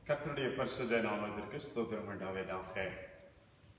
கர்த்தருடைய பரிசுத்த நாமத்திற்கு ஸ்தோத்திரம் உண்டாவதாக.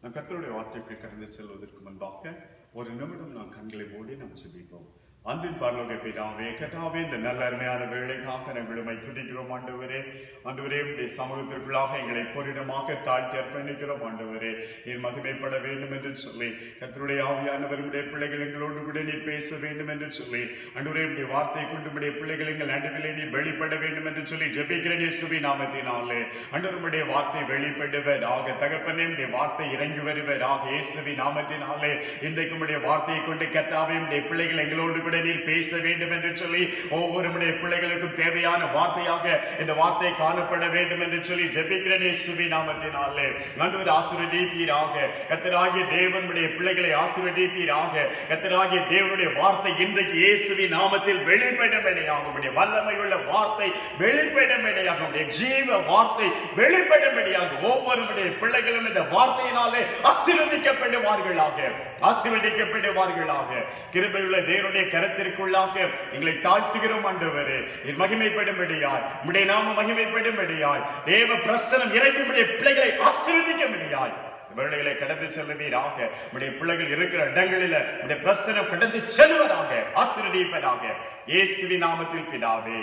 நாம் கர்த்தருடைய வார்த்தைக்கு கடந்து செல்வதற்கு முன்பாக ஒரு நிமிடம் நாம் கண்களை மூடி நாம் ஜெபிப்போம். அன்பின் பரலோக பிதாவே, கர்த்தாவே, இந்த நல்ல அருமையான வேளைக்காக நாங்கள் உம்மை துதிக்கிறோம் ஆண்டவரே. ஆண்டவரே, உம்முடைய சமூகத்திற்குள்ளாக எங்களை பொருடமாக தாழ்த்தி அர்ப்பணிக்கிறோம் ஆண்டவரே. நீர் மகிமைப்பட வேண்டும் என்று சொல்லி கர்த்தருடைய ஆவியானவர் உம்முடைய பிள்ளைகள் எங்களோடு கூட நீர் பேச வேண்டும் என்று சொல்லி ஆண்டவரே, உம்முடைய வார்த்தை கொண்டு உம்முடைய பிள்ளைகள் எங்கள் நடுவிலே நீர் வெளிப்பட வேண்டும் என்று சொல்லி ஜெபிக்கிறேன் இயேசுவின் நாமத்தினாலே. ஆண்டவர், உம்முடைய வார்த்தை வெளிப்படுவதாக தகப்பனே, உம்முடைய வார்த்தை இறங்கி வருவதாக இயேசுவின் நாமத்தினாலே. இன்றைக்கு உம்முடைய வார்த்தையை கொண்டு கர்த்தாவே, உம்முடைய பிள்ளைகள் எங்களோடு கூட நீர் பேச வேண்டும் என்று சொல்லி ஒவ்வொரு பிள்ளைகளுக்கும் தேவையான வார்த்தையாக இந்த வார்த்தை காணப்பட வேண்டும் என்று சொல்லி ஜெபிக்கிறேன் இயேசுவின் நாமத்தினாலே. ஆண்டவர் ஆசீர்வதிப்பீராக. கர்த்தராகிய தேவனுடைய பிள்ளைகளை ஆசீர்வதிப்பீராக. கர்த்தராகிய தேவனுடைய வார்த்தை இன்றைக்கு இயேசுவின் நாமத்தில் வெளிப்படும்படியாக, உம்முடைய வல்லமையுள்ள வார்த்தை வெளிப்படும்படியாக, உம்முடைய ஜீவ வார்த்தை வெளிப்படும்படியாக ஒவ்வொரு பிள்ளைகளும் இந்த வார்த்தையினாலே ஆசீர்வதிக்கப்படுவார்களாக, ஆசீர்வதிக்கப்படுவார்களாக. கிருபையுள்ள தேவனுடைய கரத்திற்குள்ளாக எங்களை தாழ்த்துகிறோம் ஆண்டவரே. நீர் மகிமைப்படும்படியாய், உம்முடைய நாம மகிமைப்படும்படியாய், தேவ பிரசன்னம் இறங்கி உம்முடைய பிள்ளைகளை ஆசீர்வதிக்கும்படியாய் வேளைகளை கடந்து செல்வீராக. உம்முடைய பிள்ளைகள் இருக்கிற இடங்களில் உம்முடைய பிரசன்னம் கடந்து செல்வதாக, ஆசீர்வதிப்பதாக இயேசுவின் நாமத்தில் பிதாவே,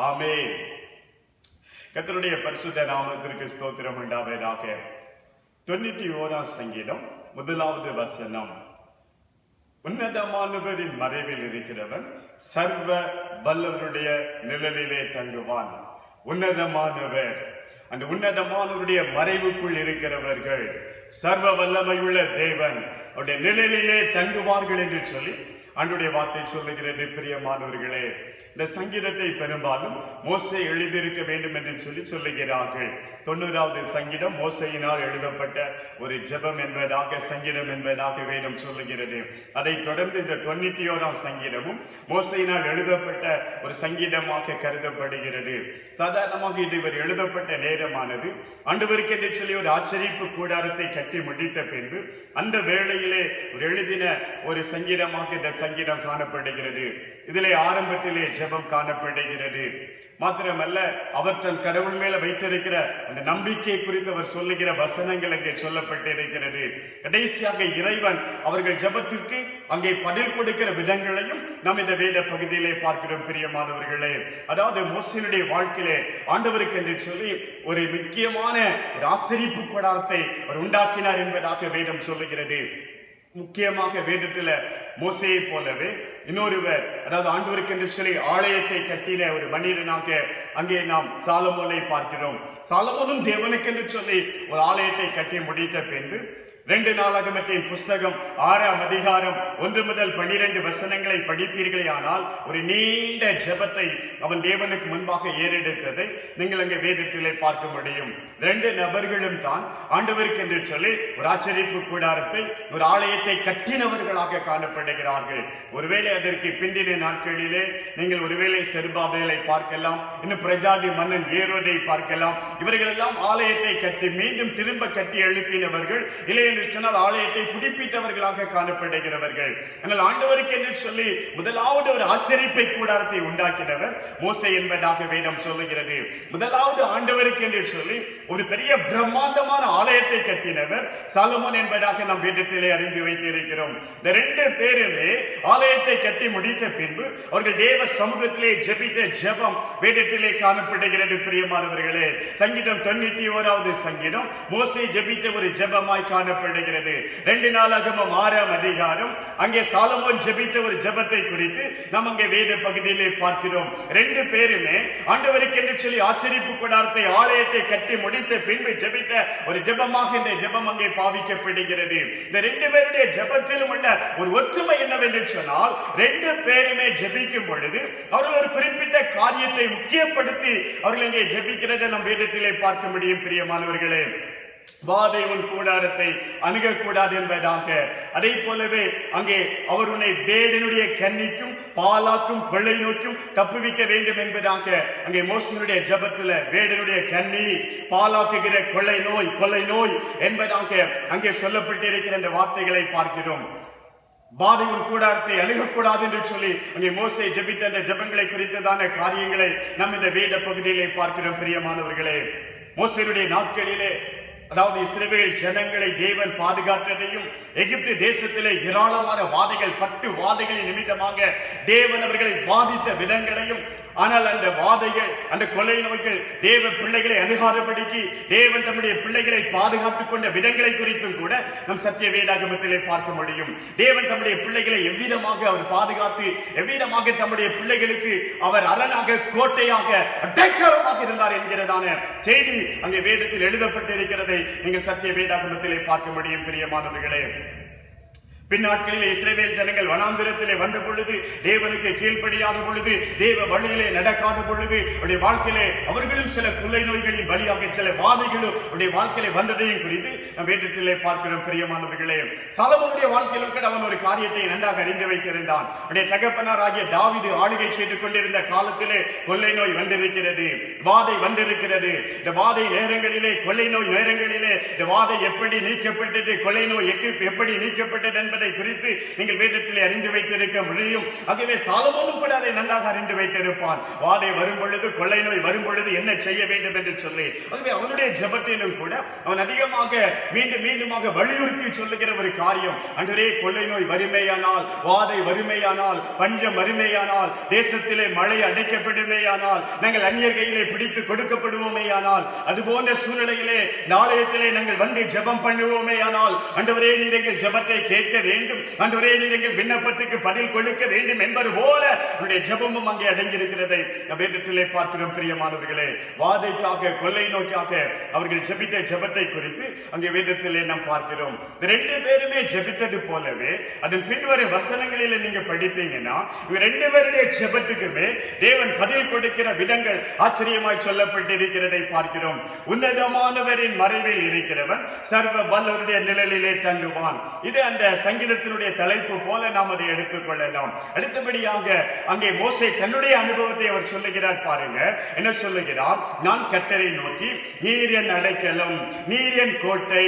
ஆமென். கர்த்தருடைய பரிசுத்த நாமத்திற்கு ஸ்தோத்திரம் உண்டாவதாக. 91ஆம் சங்கீதம் 1வது வசனம். உன்னதமானவரின் மறைவில் இருக்கிறவன் சர்வ வல்லவருடைய நிழலிலே தங்குவான். உன்னதமானவர், அந்த உன்னதமானவருடைய மறைவுக்குள் இருக்கிறவர்கள் சர்வ வல்லமையுள்ள தேவன் அவருடைய நிழலிலே தங்குவார்கள் என்று சொல்லி ஆண்டவருடைய வார்த்தை சொல்லுகிறது. பிரியமானவர்களே, இந்த சங்கீதத்தை பெரும்பாலும் மோசே எழுதியிருக்க வேண்டும் என்று சொல்லி சொல்லுகிறார்கள். 90வது சங்கீதம் மோசையினால் எழுதப்பட்ட ஒரு ஜெபம் என்பதாக, சங்கீதம் என்பதாக வேதம் சொல்லுகிறது. அதை தொடர்ந்து இந்த 91ஆம் சங்கீதமும் மோசையினால் எழுதப்பட்ட ஒரு சங்கீதமாக கருதப்படுகிறது. சாதாரணமாக இது இவர் எழுதப்பட்ட நேரமானது ஆண்டவருக்கு என்று சொல்லி ஒரு ஆச்சரிப்பு கூடாரத்தை கட்டி முடித்த பின்பு அந்த வேளையிலே எழுதின ஒரு சங்கீதமாக இந்த சங்கீதம் காணப்படுகிறது. இதிலே ஆரம்பத்திலே ஜெபம் காணப்படுகிறது. மாத்திரமல்ல, அவர் தன் கடவுள் மேல வைத்திருக்கிற அந்த நம்பிக்கை குறித்து அவர் சொல்லுகிற வசனங்கள் அங்கே சொல்லப்பட்டிருக்கிறது. கடைசியாக இறைவன் அவர்கள் ஜெபத்திற்கு அங்கே பதில் கொடுக்கிற விதங்களையும் நாம் இந்த வேத பகுதியிலே பார்க்கிறோம். பிரியமானவர்களே, அதாவது மோசேயுடைய வாழ்க்கையிலே ஆண்டவருக்கு என்று சொல்லி ஒரு முக்கியமான ஒரு ஆசரிப்பு கூடாரத்தை அவர் உண்டாக்கினார் என்பதாக வேதம் சொல்லுகிறது. முக்கியமாக வேதத்தில் மோசேயை போலவே இன்னொருவர், அதாவது ஆண்டவருக்கு என்று சொல்லி ஆலயத்தை கட்டின ஒரு மனிதனாக அங்கே நாம் சாலமோனை பார்க்கிறோம். சாலமோனும் தேவனுக்கு என்று சொல்லி ஒரு ஆலயத்தை கட்டி முடித்த பின்பு 2 நாளாகமத்தின் புஸ்தகம் 6ஆம் அதிகாரம் 1 முதல் 12 வசனங்களை படிப்பீர்களே ஆனால் ஒரு நீண்ட ஜெபத்தை அவன் தேவனுக்கு முன்பாக ஏறெடுத்ததை நீங்கள் அங்கே வேதத்திலே பார்க்க முடியும். 2 நபர்களும் தான் ஆண்டவருக்கு என்று சொல்லி ஒரு ஆச்சரிப்பு கூடாரத்தை, ஒரு ஆலயத்தை கட்டினவர்களாக காணப்படுகிறார்கள். ஒருவேளை அதற்கு பிந்தின நாட்களிலே நீங்கள் ஒருவேளை செருபாபேலை பார்க்கலாம், இன்னும் பிரஜாதி மன்னன் ஏரோதை பார்க்கலாம். இவர்கள் எல்லாம் ஆலயத்தை கட்டி மீண்டும் திரும்ப கட்டி எழுப்பினவர்கள், இல்லை என்று சொன்னால் ஆலயத்தை புதுப்பித்தவர்களாக காணப்படுகிறவர்கள். ஆனால் ஆண்டவருக்கு என்று சொல்லி முதலாவது ஒரு ஆச்சரிப்பை கூடாரத்தை உண்டாக்கினவர் மோசே என்பதாக வேதம் சொல்லுகிறது. முதலாவது ஆண்டவருக்கு என்று சொல்லி ஒரு பெரிய பிரம்மாண்டமான ஆலயத்தை கட்டினவர் சாலமோன் என்பதாக நாம் வேதத்திலே அறிந்து வைத்திருக்கிறோம். இந்த 2 பேருமே ஆலயத்தை கட்டி முடித்த பின்பு அவர்கள் தேவ சமூகத்திலே ஜெபித்த ஜெபம் வேதத்திலே காணப்படுகிறது. பிரியமானவர்களே, சங்கீதம் 91வது சங்கீதம் மோசே ஜெபித்த ஒரு ஜெபமாய் காணப்படுகிறது. 2 நாளாகமம் 6ஆம் அதிகாரம் அங்கே சாலமோன் ஜெபித்த ஒரு ஜெபத்தை குறித்து நாம் அங்கே வேத பகுதியிலே பார்க்கிறோம். 2 பேருமே ஆண்டவருக்கு என்று சொல்லி ஆச்சரிப்பு கூடாரத்தை, ஆலயத்தை கட்டி முடித்த பின்பு ஜெபித்த ஒரு ஜெபமாக இந்த ஜெபம் அங்கே பாவிக்கப்படுகிறது. இந்த 2 பேருடைய ஜெபத்திலும் உள்ள ஒரு ஒற்றுமை என்னவென்று சொன்னால், 2 பேருமே ஜெபிக்கும் பொழுது அவர்கள் ஒரு குறிப்பிட்ட காரியத்தை முக்கியப்படுத்தி அவர்கள் இங்கே ஜெபிக்கிறதை நம் வேதத்திலே பார்க்க முடியும். பிரியமானவர்களே, வாதை உன் கூடாரத்தை அணுகக்கூடாது என்பதாக. அதே போலவே அங்கே அவர் உன்னை வேடனுடைய கண்ணிக்கும் பாலாக்கும் கொள்ளை நோக்கும் தப்புவிக்க வேண்டும் என்பதாக அங்கே மோசேயுடைய ஜெபத்தில் வேடனுடைய கண்ணி, பாலாக்குகிற கொள்ளை நோய் என்பதாக அங்கே சொல்லப்பட்டிருக்கிற இந்த வார்த்தைகளை பார்க்கிறோம். வாதையின் கூடாரத்தை அணுகக்கூடாது என்று சொல்லி அங்கே மோசே ஜெபித்த அந்த ஜெபங்களை குறித்ததான காரியங்களை நாம் இந்த வேத பகுதியிலே பார்க்கிறோம். பிரியமானவர்களே, மோசேயுடைய நாட்களிலே, அதாவது இஸ்ரவேல் ஜனங்களை தேவன் பாதுகாத்ததையும், எகிப்து தேசத்திலே ஏராளமான வாதைகள், 10 வாதைகளின் நிமித்தமாக தேவன் அவர்களை பாதித்த விதங்களையும், ஆனால் அந்த வாதைகள், அந்த கொலை நோய்கள் தேவ பிள்ளைகளை அணுகாதபடிக்கு தேவன் தம்முடைய பிள்ளைகளை பாதுகாத்துக் கொண்ட விதங்களை குறித்தும் கூட நம் சத்திய வேதாகமத்திலே பார்க்க முடியும். தேவன் தம்முடைய பிள்ளைகளை எவ்விதமாக அவர் பாதுகாத்து, எவ்விதமாக தம்முடைய பிள்ளைகளுக்கு அவர் அரணாக, கோட்டையாக, அடைக்கலமாக இருந்தார் என்கிறதான செய்தி அங்கே வேதத்தில் எழுதப்பட்டிருக்கிறதை நீங்கள் சத்திய வேதாகமத்திலே பார்க்க முடியும். பிரியமானவர்களே, பின்னாட்களில் இஸ்ரவேல் ஜனங்கள் வனாந்திரத்திலே வந்த பொழுது, தேவனுக்கு கீழ்ப்படியாத பொழுது, தேவ வழியிலே நடக்காத பொழுது, அவருடைய வாழ்க்கையிலே அவர்களும் சில கொள்ளை நோய்களின் வழியாக சில வாதைகளும் அவருடைய வாழ்க்கையிலே வந்ததையும் குறித்து நம் வேதத்திலே பார்க்கிறோம். பிரியமானவர்களே, சாலமோனுடைய வாழ்க்கையிலும் கூட அவன் ஒரு காரியத்தை நன்றாக அறிந்து வைத்திருந்தான். அவருடைய தகப்பனாராகிய தாவீது ஆளுகை செய்து கொண்டிருந்த காலத்திலே கொள்ளை நோய் வந்திருக்கிறது, வாதை வந்திருக்கிறது. இந்த வாதை நேரங்களிலே, கொள்ளை நோய் நேரங்களிலே இந்த வாதை எப்படி நீக்கப்பட்டது, கொள்ளை நோய் எப்படி நீக்கப்பட்டது என்பது குறித்து நீங்கள் வேதத்திலே அறிந்து வைத்திருக்க முடியும். ஆகவே சாலமோனும் கூட அதை நன்றாக அறிந்து வைத்திருப்பான். வாதை வரும் பொழுது, கொள்ளை நோய் வரும் பொழுது என்ன செய்ய வேண்டும் என்று சொல்லி. ஆகவே அவனுடைய ஜெபத்திலும் கூட அவன் அதிகமாக மீண்டும் மீண்டுமாக வலியுறுத்தி சொல்லுகிற ஒரு காரியம், அன்றே கொள்ளை நோய் வறுமையானால், வாதை வறுமையானால், பஞ்சம் வறுமையானால், தேசத்திலே மழை அடைக்கப்படுமேயானால், நாங்கள் அந்நியர் கையிலே பிடித்து கொடுக்கப்படுவோமேயானால், அது போன்ற சூழ்நிலையிலே நாளையத்திலே நாங்கள் வந்து ஜெபம் பண்ணுவோமேயானால், ஆண்டவரே நீர் எங்கள் ஜெபத்தை கேட்க வேண்டும், ஆண்டவரே நீர் எங்கள் விண்ணப்பத்துக்கு பதில் கொடுக்க வேண்டும் என்பது போல அவருடைய ஜெபமும் அங்கே அடங்கி இருக்கிறதை வேதத்திலே பார்க்கிறோம். பிரியமானவர்களே, வாதைக்காக, கொள்ளை நோக்காக அவர்கள் ஜெபித்த ஜெபத்தை குறித்து அங்கே வேதத்திலே நாம் பார்க்கிறோம். 2 பேருமே ஜெபித்தது போலவே அதன் பின்வரும் வசனங்களிலே நீங்க படிப்பீங்கன்னா, இவங்க 2 பேருடைய ஜெபத்துக்குமே தேவன் பதில் கொடுக்கிற விதங்கள் ஆச்சரியமாய் சொல்லப்பட்டிருக்கிறதை பார்க்கிறோம். உன்னதமானவரின் மறைவில் இருக்கிறவன் சர்வ வல்லவருடைய நிழலிலே தங்குவான். இது அந்த சங்கீதத்தினுடைய தலைப்பு போல நாம் அதை எடுத்துக் கொள்ளலாம். அடுத்தபடியாக அங்கே மோசே தன்னுடைய அனுபவத்தை அவர் சொல்லுகிறார். பாருங்க என்ன சொல்லுகிறார், நான் கர்த்தரை நோக்கி, நீர் என் அடைக்கலம், நீர் என் கோட்டை,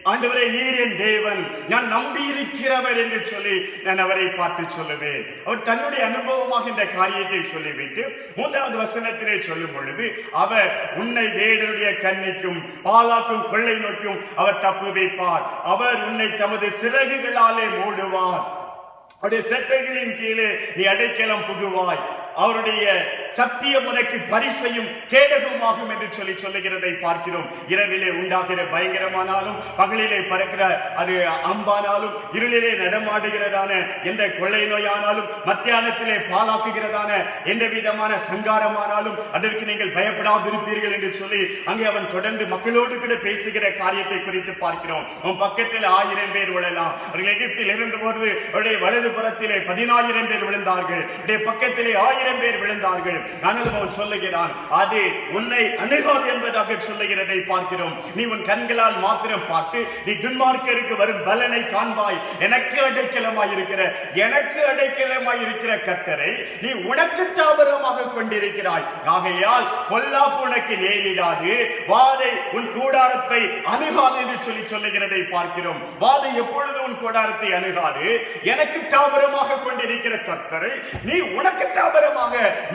ஆண்டவரே நீர் என் தேவன், நான் நம்பி இருக்கிறவர் என்று சொல்லி நான் அவரை பார்த்து சொல்லுவேன். அவர் தன்னுடைய அனுபவமாக இந்த காரியத்தை சொல்லிவிட்டு 3வது வசனத்திலே சொல்லும் பொழுது, அவர் உன்னை வேடனுடைய கண்ணிக்கும் பாலாக்கும் கொள்ளை நோக்கும் அவர் தப்பு வைப்பார், அவர் உன்னை தமது சிறகுகளாலே மூடுவார், அவருடைய செட்டைகளின் கீழே நீ அடைக்கலம் புகுவாய், அவருடைய சத்தியம் உனக்கு பரிசையும் கேடகமாகும் என்று சொல்லி சொல்லுகிறதை பார்க்கிறோம். இரவிலே உண்டாகிற பயங்கரமானாலும், பகலிலே பறக்கிற அது அம்பானாலும், இருளிலே நடமாடுகிறதான எந்த கொள்ளை நோயானாலும், மத்தியானத்திலே பாலாக்குகிறதான எந்த விதமான சங்காரமானாலும் அதற்கு நீங்கள் பயப்படாதிருப்பீர்கள் என்று சொல்லி அங்கே அவன் தொடர்ந்து மக்களோடு கூட பேசுகிற காரியத்தை குறித்து பார்க்கிறோம். உன் பக்கத்தில் 1000 பேர் விழலாம். அவர்கள் எகிப்தில் இருந்தபோது அவருடைய வலது புறத்திலே 10,000 பேர் விழுந்தார்கள், அவருடைய பக்கத்திலே 1000 பேர் விழுந்தார்கள். ஆனாலும் அவன் சொல்லுகிறான், அது உன்னை அணுகாது என்பதாக சொல்லுகிறதை பார்க்கிறோம். நீ உன் கண்களால் மாத்திரம் பார்த்து நீ துன்மார்க்கருக்கு வரும் பலனை காண்பாய். எனக்கு அடைக்கலமாய் இருக்கிற கர்த்தரை நீ உனக்கு தாபரமாக கொண்டிருக்கிறாய், ஆகையால் பொல்லாப்பு உனக்கு நேரிடாது, வாதை உன் கூடாரத்தை அணுகாது என்று சொல்லி சொல்லுகிறதை பார்க்கிறோம். வாதை எப்பொழுது உன் கூடாரத்தை அணுகாது, எனக்கு தாபரமாக கொண்டிருக்கிற கர்த்தரை நீ உனக்கு தாபரமாக,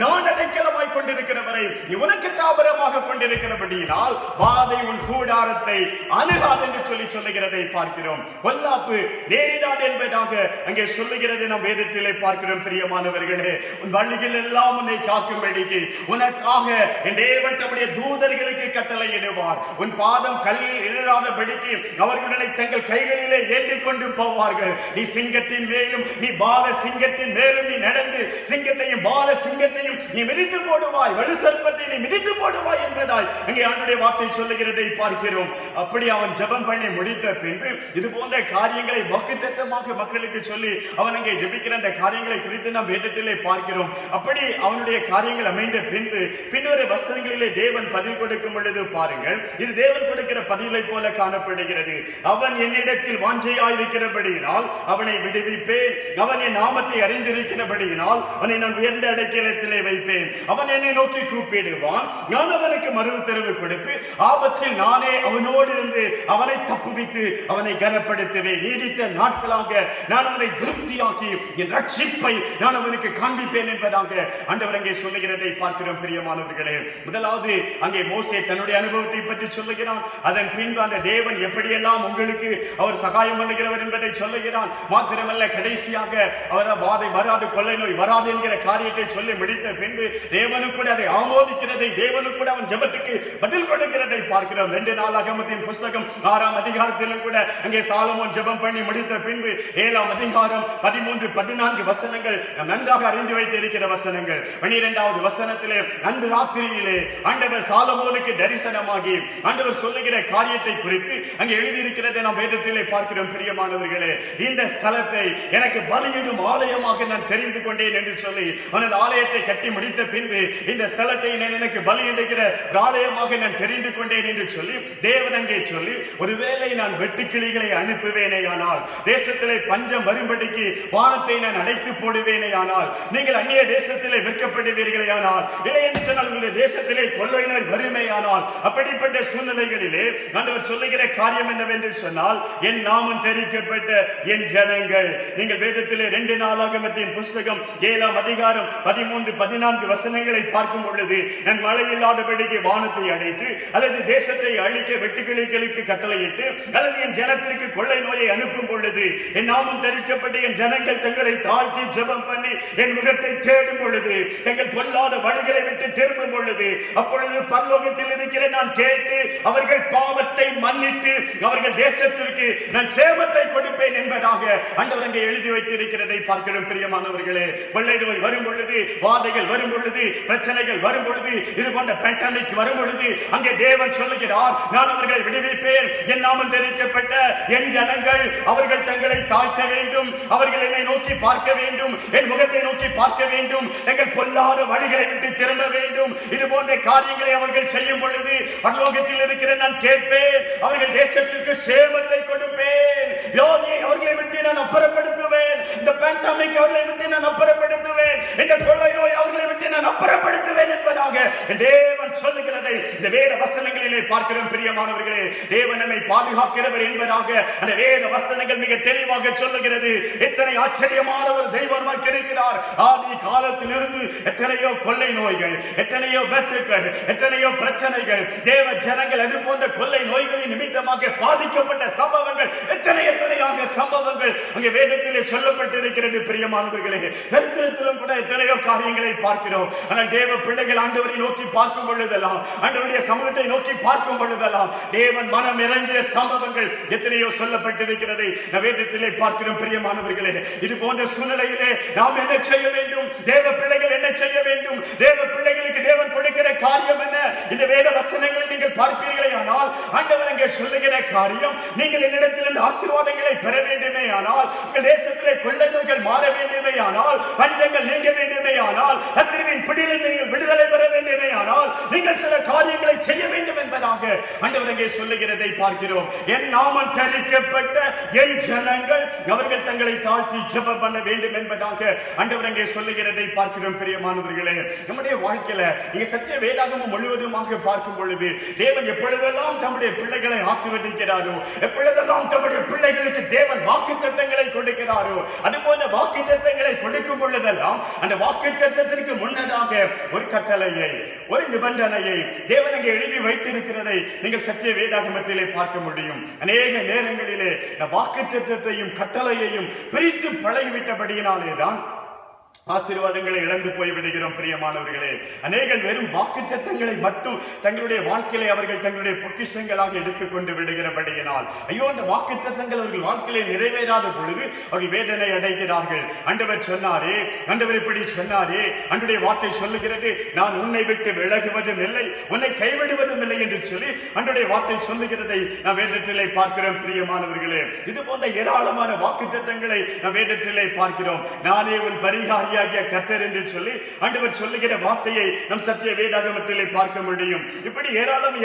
நான் அடைக்கலமாய் கொண்டிருக்கிறவரை நீ உனக்கு தாபரமாக கொண்டிருக்கிறபடியினால் வாதை உன் கூடாரத்தை அணுகாது என்று சொல்லி சொல்லுகிறதை பார்க்கிறோம். பொல்லாப்பு நேரிடாது என்பதாக அங்கே சொல்லுகிறது நாம் வேதத்திலே பார்க்கிறோம். பிரியமானவர்களே, உன் வழிகள் எல்லாம் உன்னை காக்கும்படிக்கு உனக்காக என் தேவன் தம்முடைய தூதர்களுக்கு கட்டளையிடுவார். உன் பாதம் கல்லில் இழாதபடிக்கு அவர்களை தங்கள் கைகளிலே ஏந்திக் கொண்டு போவார்கள். நீ சிங்கத்தின் மேலும் நீ பால சிங்கத்தின் மேலும் நீ நடந்து சிங்கத்தையும் பால சிங்கத்தையும் நீ மிதித்து போடுவாய், வலு சர்ப்பத்தை நீ மிதித்து போடுவாய் என்பதாய் அங்கே ஆண்டவருடைய வார்த்தை சொல்லுகிறதை பார்க்கிறோம். அப்படி அவன் ஜெபம் பண்ணி முடித்த பின்பு இது போன்ற காரியங்களை வாக்குத்தத்தமாக மக்களுக்கு சொல்லி அவன் அங்கே ஜெபிக்கிற அந்த காரியங்களை குறித்து நாம் வேதத்திலே பார்க்கிறோம். அப்படி அவனுடைய காரியங்கள் அமைந்த பின்பு பின்னொரு வசனங்களிலே தேவன் பதில் கொடுக்கும் பொழுது பாருங்கள், இது தேவன் கொடுக்கிற பதிலை போல காணப்படுகிறது. அவன் என்னிடத்தில் வாஞ்சையாயிருக்கிறபடியினால் அவனை விடுவிப்பேன், அவன் என் நாமத்தை அறிந்திருக்கிறபடியினால் அவனை நான் உயர்ந்த அடைக்கலத்திலே வைப்பேன். பேசுவேன், அவன் என்னை நோக்கி கூப்பிடுவான், நான் அவனுக்கு மறு உத்தரவு கொடுத்து ஆபத்தில் நானே அவனோடு இருந்து அவனை தப்புவித்து அவனை கனப்படுத்துவேன். நீடித்த நாட்களாக நான் அவனை திருப்தியாக்கி என் ரட்சிப்பை நான் அவனுக்கு காண்பிப்பேன் என்பதாக ஆண்டவர் அங்கே சொல்லுகிறதை பார்க்கிறோம். பிரியமானவர்களே, முதலாவது அங்கே மோசே தன்னுடைய அனுபவத்தை பற்றி சொல்லுகிறான். அதன் பின்பு அந்த தேவன் எப்படியெல்லாம் உங்களுக்கு அவர் சகாயம் பண்ணுகிறவர் என்பதை சொல்லுகிறான். மாத்திரமல்ல, கடைசியாக அவர் வாதை வராது, கொள்ளை நோய் வராது என்கிற காரியத்தை சொல்லி முடித்த பின்பு தேவனுக்கு கூட அதை ஆமோதிக்கிறதை, தேவனுக்கு கூட அவன் ஜெபத்துக்கு பதில் கொடுக்கிறதை பார்க்கிறோம். 2 நாளாகமத்தின் புஸ்தகம் 6ஆம் அதிகாரத்திலும் கூட அங்கே சாலமோன் ஜெபம் பண்ணி முடித்த பின்பு 7ஆம் அதிகாரம் 13, 14 வசனங்கள் நன்றாக அறிந்து வைத்து இருக்கிற வசனங்கள். 12வது வசனத்திலே அன்று ராத்திரியிலே ஆண்டவர் சாலமோனுக்கு தரிசனமாகி ஆண்டவர் சொல்லுகிற காரியத்தை குறித்து அங்கே எழுதியிருக்கிறதை நாம் வேதத்திலே பார்க்கிறோம். பிரியமானவர்களே, இந்த ஸ்தலத்தை எனக்கு பலியிடும் ஆலயமாக நான் தெரிந்து கொண்டேன் என்று சொல்லி அந்த ஆலயத்தை கட்டி முடித்த பின்பு இந்த ஸ்தலத்தை நான் எனக்கு பலியிடுகிற ஆலயமாக நான் தெரிந்து கொண்டேன் என்று சொல்லி தேவன் அங்கே சொல்லி, ஒருவேளை நான் வெட்டுக்கிளிகளை அனுப்புவேனேயானால், தேசத்திலே பஞ்சம் வரும்படிக்கு வானத்தை நான் அடைத்து போடுவேனேயானால், நீங்கள் அந்நிய தேசத்திலே விற்கப்படுவீர்களேயானால், இல்லை என்று சொன்னால் உங்களுடைய தேசத்திலே கொள்ளை நோய் வறுமையானால், அப்படிப்பட்ட சூழ்நிலைகளிலே ஆண்டவர் சொல்லுகிற காரியம் என்னவென்று சொன்னால், என் நாமம் தெரிவிக்கப்பட்ட என் ஜனங்கள், நீங்கள் வேதத்திலே 2 நாளாகமத்தின் புஸ்தகம் 7ஆம் அதிகாரம் 13, 14 வசனங்களை பார்க்கும் பொழுது, நான் மழை இல்லாதபடிக்கு வானத்தை அடைத்து அல்லது தேசத்தை அழிக்க வெட்டுக்கிளிகளுக்கு கட்டளையிட்டு அல்லது என் ஜனத்திற்கு கொள்ளை நோயை அனுப்பும் பொழுது, என் நாமம் தெரிவிக்கப்பட்ட என் ஜனங்கள் தங்களை தாழ்த்தி ஜெபம் பண்ணி என் முகத்தை தேடும் பொழுது, தங்கள் பொல்லாத வழிகளை விட்டு திரும்பும் பொழுது, அப்பொழுது பரலோகத்தில் இருக்கிற நான் கேட்டு அவர்கள் பாவத்தை மன்னித்து அவர்கள் தேசத்திற்கு நான் சேமத்தை கொடுப்பேன் என்பதாக ஆண்டவர் அங்கே எழுதி வைத்திருக்கிறதை பார்க்கிறோம். பிரியமானவர்களே, கொள்ளை நோய் வரும் பொழுது, வாதைகள் வரும் பொழுது, பிரச்சனைகள் வரும் பொழுது, இது போன்ற பேண்டமிக் வரும் பொழுது அங்கே தேவன் சொல்லுகிறார், நான் அவர்களை விடுவிப்பேன். என் நாமம் தெரிவிக்கப்பட்ட என் ஜனங்கள் அவர்கள் தங்களை தாழ்த்த வேண்டும், அவர்கள் என்னை நோக்கி பார்க்க வேண்டும், என் முகத்தை நோக்கி பார்க்க வேண்டும், எங்கள் பொல்லாத வழிகளை விட்டு திரும்ப வேண்டும். இது போன்ற காரியங்களை அவர்கள் செய்யும் பொழுது பரலோகத்தில் இருக்கிற நான் கேட்பேன், அவர்கள் தேசத்திற்கு சேமத்தை கொடுப்பேன், வியாதியை அவர்களை விட்டு நான் அப்புறப்படுத்துவேன், இந்த பேண்டமிக் அவர்களை விட்டு நான் அப்புறப்படுத்துவேன், இந்த கொள்ளை நோய் அவர்களை விட்டு நான் அப்புறப்படுத்துவேன் என்பதாக தேவன் சொல்லுகிறதை இந்த வேத வசனங்களிலே பார்க்கிறோம். பிரியமானவர்களே, தேவன் நம்மை பாதுகாக்கிறவர் என்பதாக அந்த வேத வசனங்கள் மிக தெளிவாக சொல்லுகிறது. எத்தனை ஆச்சரியமான ஒரு தெய்வம் நமக்கு இருக்கிறார். ஆதி காலத்திலிருந்து எத்தனையோ கொள்ளை நோய்கள், எத்தனையோ வெட்டுக்கள், எத்தனையோ பிரச்சனைகள், தேவ ஜனங்கள் அது போன்ற கொள்ளை நோய்களின் நிமித்தமாக பாதிக்கப்பட்ட சம்பவங்கள் எத்தனையாக சம்பவங்கள் அங்கே வேதத்திலே சொல்லப்பட்டிருக்கிறது. பிரியமானவர்களே, சரித்திரத்திலும் கூட எத்தனையோ காரியங்களை பார்க்கிறோம். ஆனால் தேவ பிள்ளைகள் ஆண்டவரை நோக்கி பார்க்கும் பொழுதெல்லாம், ஆண்டவருடைய சமூகத்தை நோக்கி பார்க்கும் பொழுதெல்லாம் தேவன் மனம் இறங்கிய சம்பவங்கள் எத்தனையோ சொல்லப்பட்டிருக்கிறதை வேதத்திலே பார்க்கிறோம். பிரியமானவர்களே, இது போன்ற சூழ்நிலையிலே நாம் என்ன செய்ய வேண்டும்? தேவ பிள்ளைகள் என்ன செய்ய வேண்டும்? தேவ பிள்ளைகளுக்கு தேவன் கொடுக்கிற காரியம் என்ன? இந்த வேத வசனங்களை நீங்கள் பார்ப்பீர்களே ஆனால் ஆண்டவர் அங்கே சொல்லுகிற காரியம், நீங்கள் என்னிடத்திலிருந்து ஆசீர்வாதங்களை பெற வேண்டுமே ஆனால், உங்கள் தேசத்திலே கொள்ளை நோய்கள் மாற வேண்டுமே ஆனால், பஞ்சங்கள் நீங்க வேண்டுமே ஆனால், சத்துருவின் பிடியிலிருந்து நீங்கள் விடுதலை பெற வேண்டுமே ஆனால், நீங்கள் சில காரியங்களை செய்ய வேண்டும் என்பதாக ஆண்டவர் அங்கே சொல்லுகிறதை பார்க்கிறோம். என் நாமம் தரிக்கப்பட்ட என் ஜனங்கள் அவர்கள் தங்களை தாழ்த்தி ஜெபம் பண்ண வேண்டும் என்பதாக ஆண்டவர் அங்கே சொல்லுகிறதை பார்க்கிறோம். பிரியமானவர்களே, நம்முடைய வாழ்க்கையில நீங்க சத்திய வேதாகமம் முழுவதுமாக பார்க்கும் பொழுது தேவன் எப்பொழுதெல்லாம் தம்முடைய பிள்ளைகளை ஆசீர்வதிக்கிறாரோ, எப்பொழுதெல்லாம் தம்முடைய பிள்ளைகளுக்கு தேவன் வாக்குத்தத்தங்களை கொடுக்கிறாரோ, அதுபோன்ற வாக்குத்தத்தங்களை கொடுக்கும் பொழுதெல்லாம் அந்த வாக்குத்தத்தத்திற்கு முன்னதாக ஒரு கட்டளையை, ஒரு நிபந்தனையை தேவன் அங்கே எழுதி வைத்திருக்கிறதை நீங்கள் சத்திய வேதாகமத்திலே பார்க்க முடியும். அநேக நேரங்களிலே வாக்குத்தத்தத்தையும் கட்டளையையும் பிரித்து பழகிவிட்டபடியினாலேதான் ஆசீர்வாதங்களை இழந்து போய் விடுகிறோம். பிரியமானவர்களே, அநேகர் வெறும் வாக்குத்தத்தங்களை மட்டும் தங்களுடைய வாழ்க்கையிலே அவர்கள் தங்களுடைய பொக்கிஷங்களாக எடுத்துக்கொண்டு விடுகிறபடியினால், ஐயோ அந்த வாக்குத்தத்தங்கள் அவர்கள் வாழ்க்கையிலே நிறைவேறாத பொழுது அவர்கள் வேதனை அடைகிறார்கள். ஆண்டவர் சொன்னாரே, ஆண்டவர் இப்படி சொன்னாரே, ஆண்டவருடைய வார்த்தை சொல்லுகிறது, நான் உன்னை விட்டு விலகுவதும் இல்லை, உன்னை கைவிடுவதும் இல்லை என்று சொல்லி ஆண்டவருடைய வார்த்தை சொல்லுகிறதை நாம் வேதத்திலே பார்க்கிறோம். பிரியமானவர்களே, இது போன்ற ஏராளமான வாக்குத்தத்தங்களை நாம் வேதத்திலே பார்க்கிறோம். நானே உன் பரிகாரி தேவனாகிய கர்த்தர் என்று சொல்லி ஆண்டவர் சொல்லுகிற வார்த்தையை நம் சத்திய வேதாகமத்திலே பார்க்க முடியும். இப்படி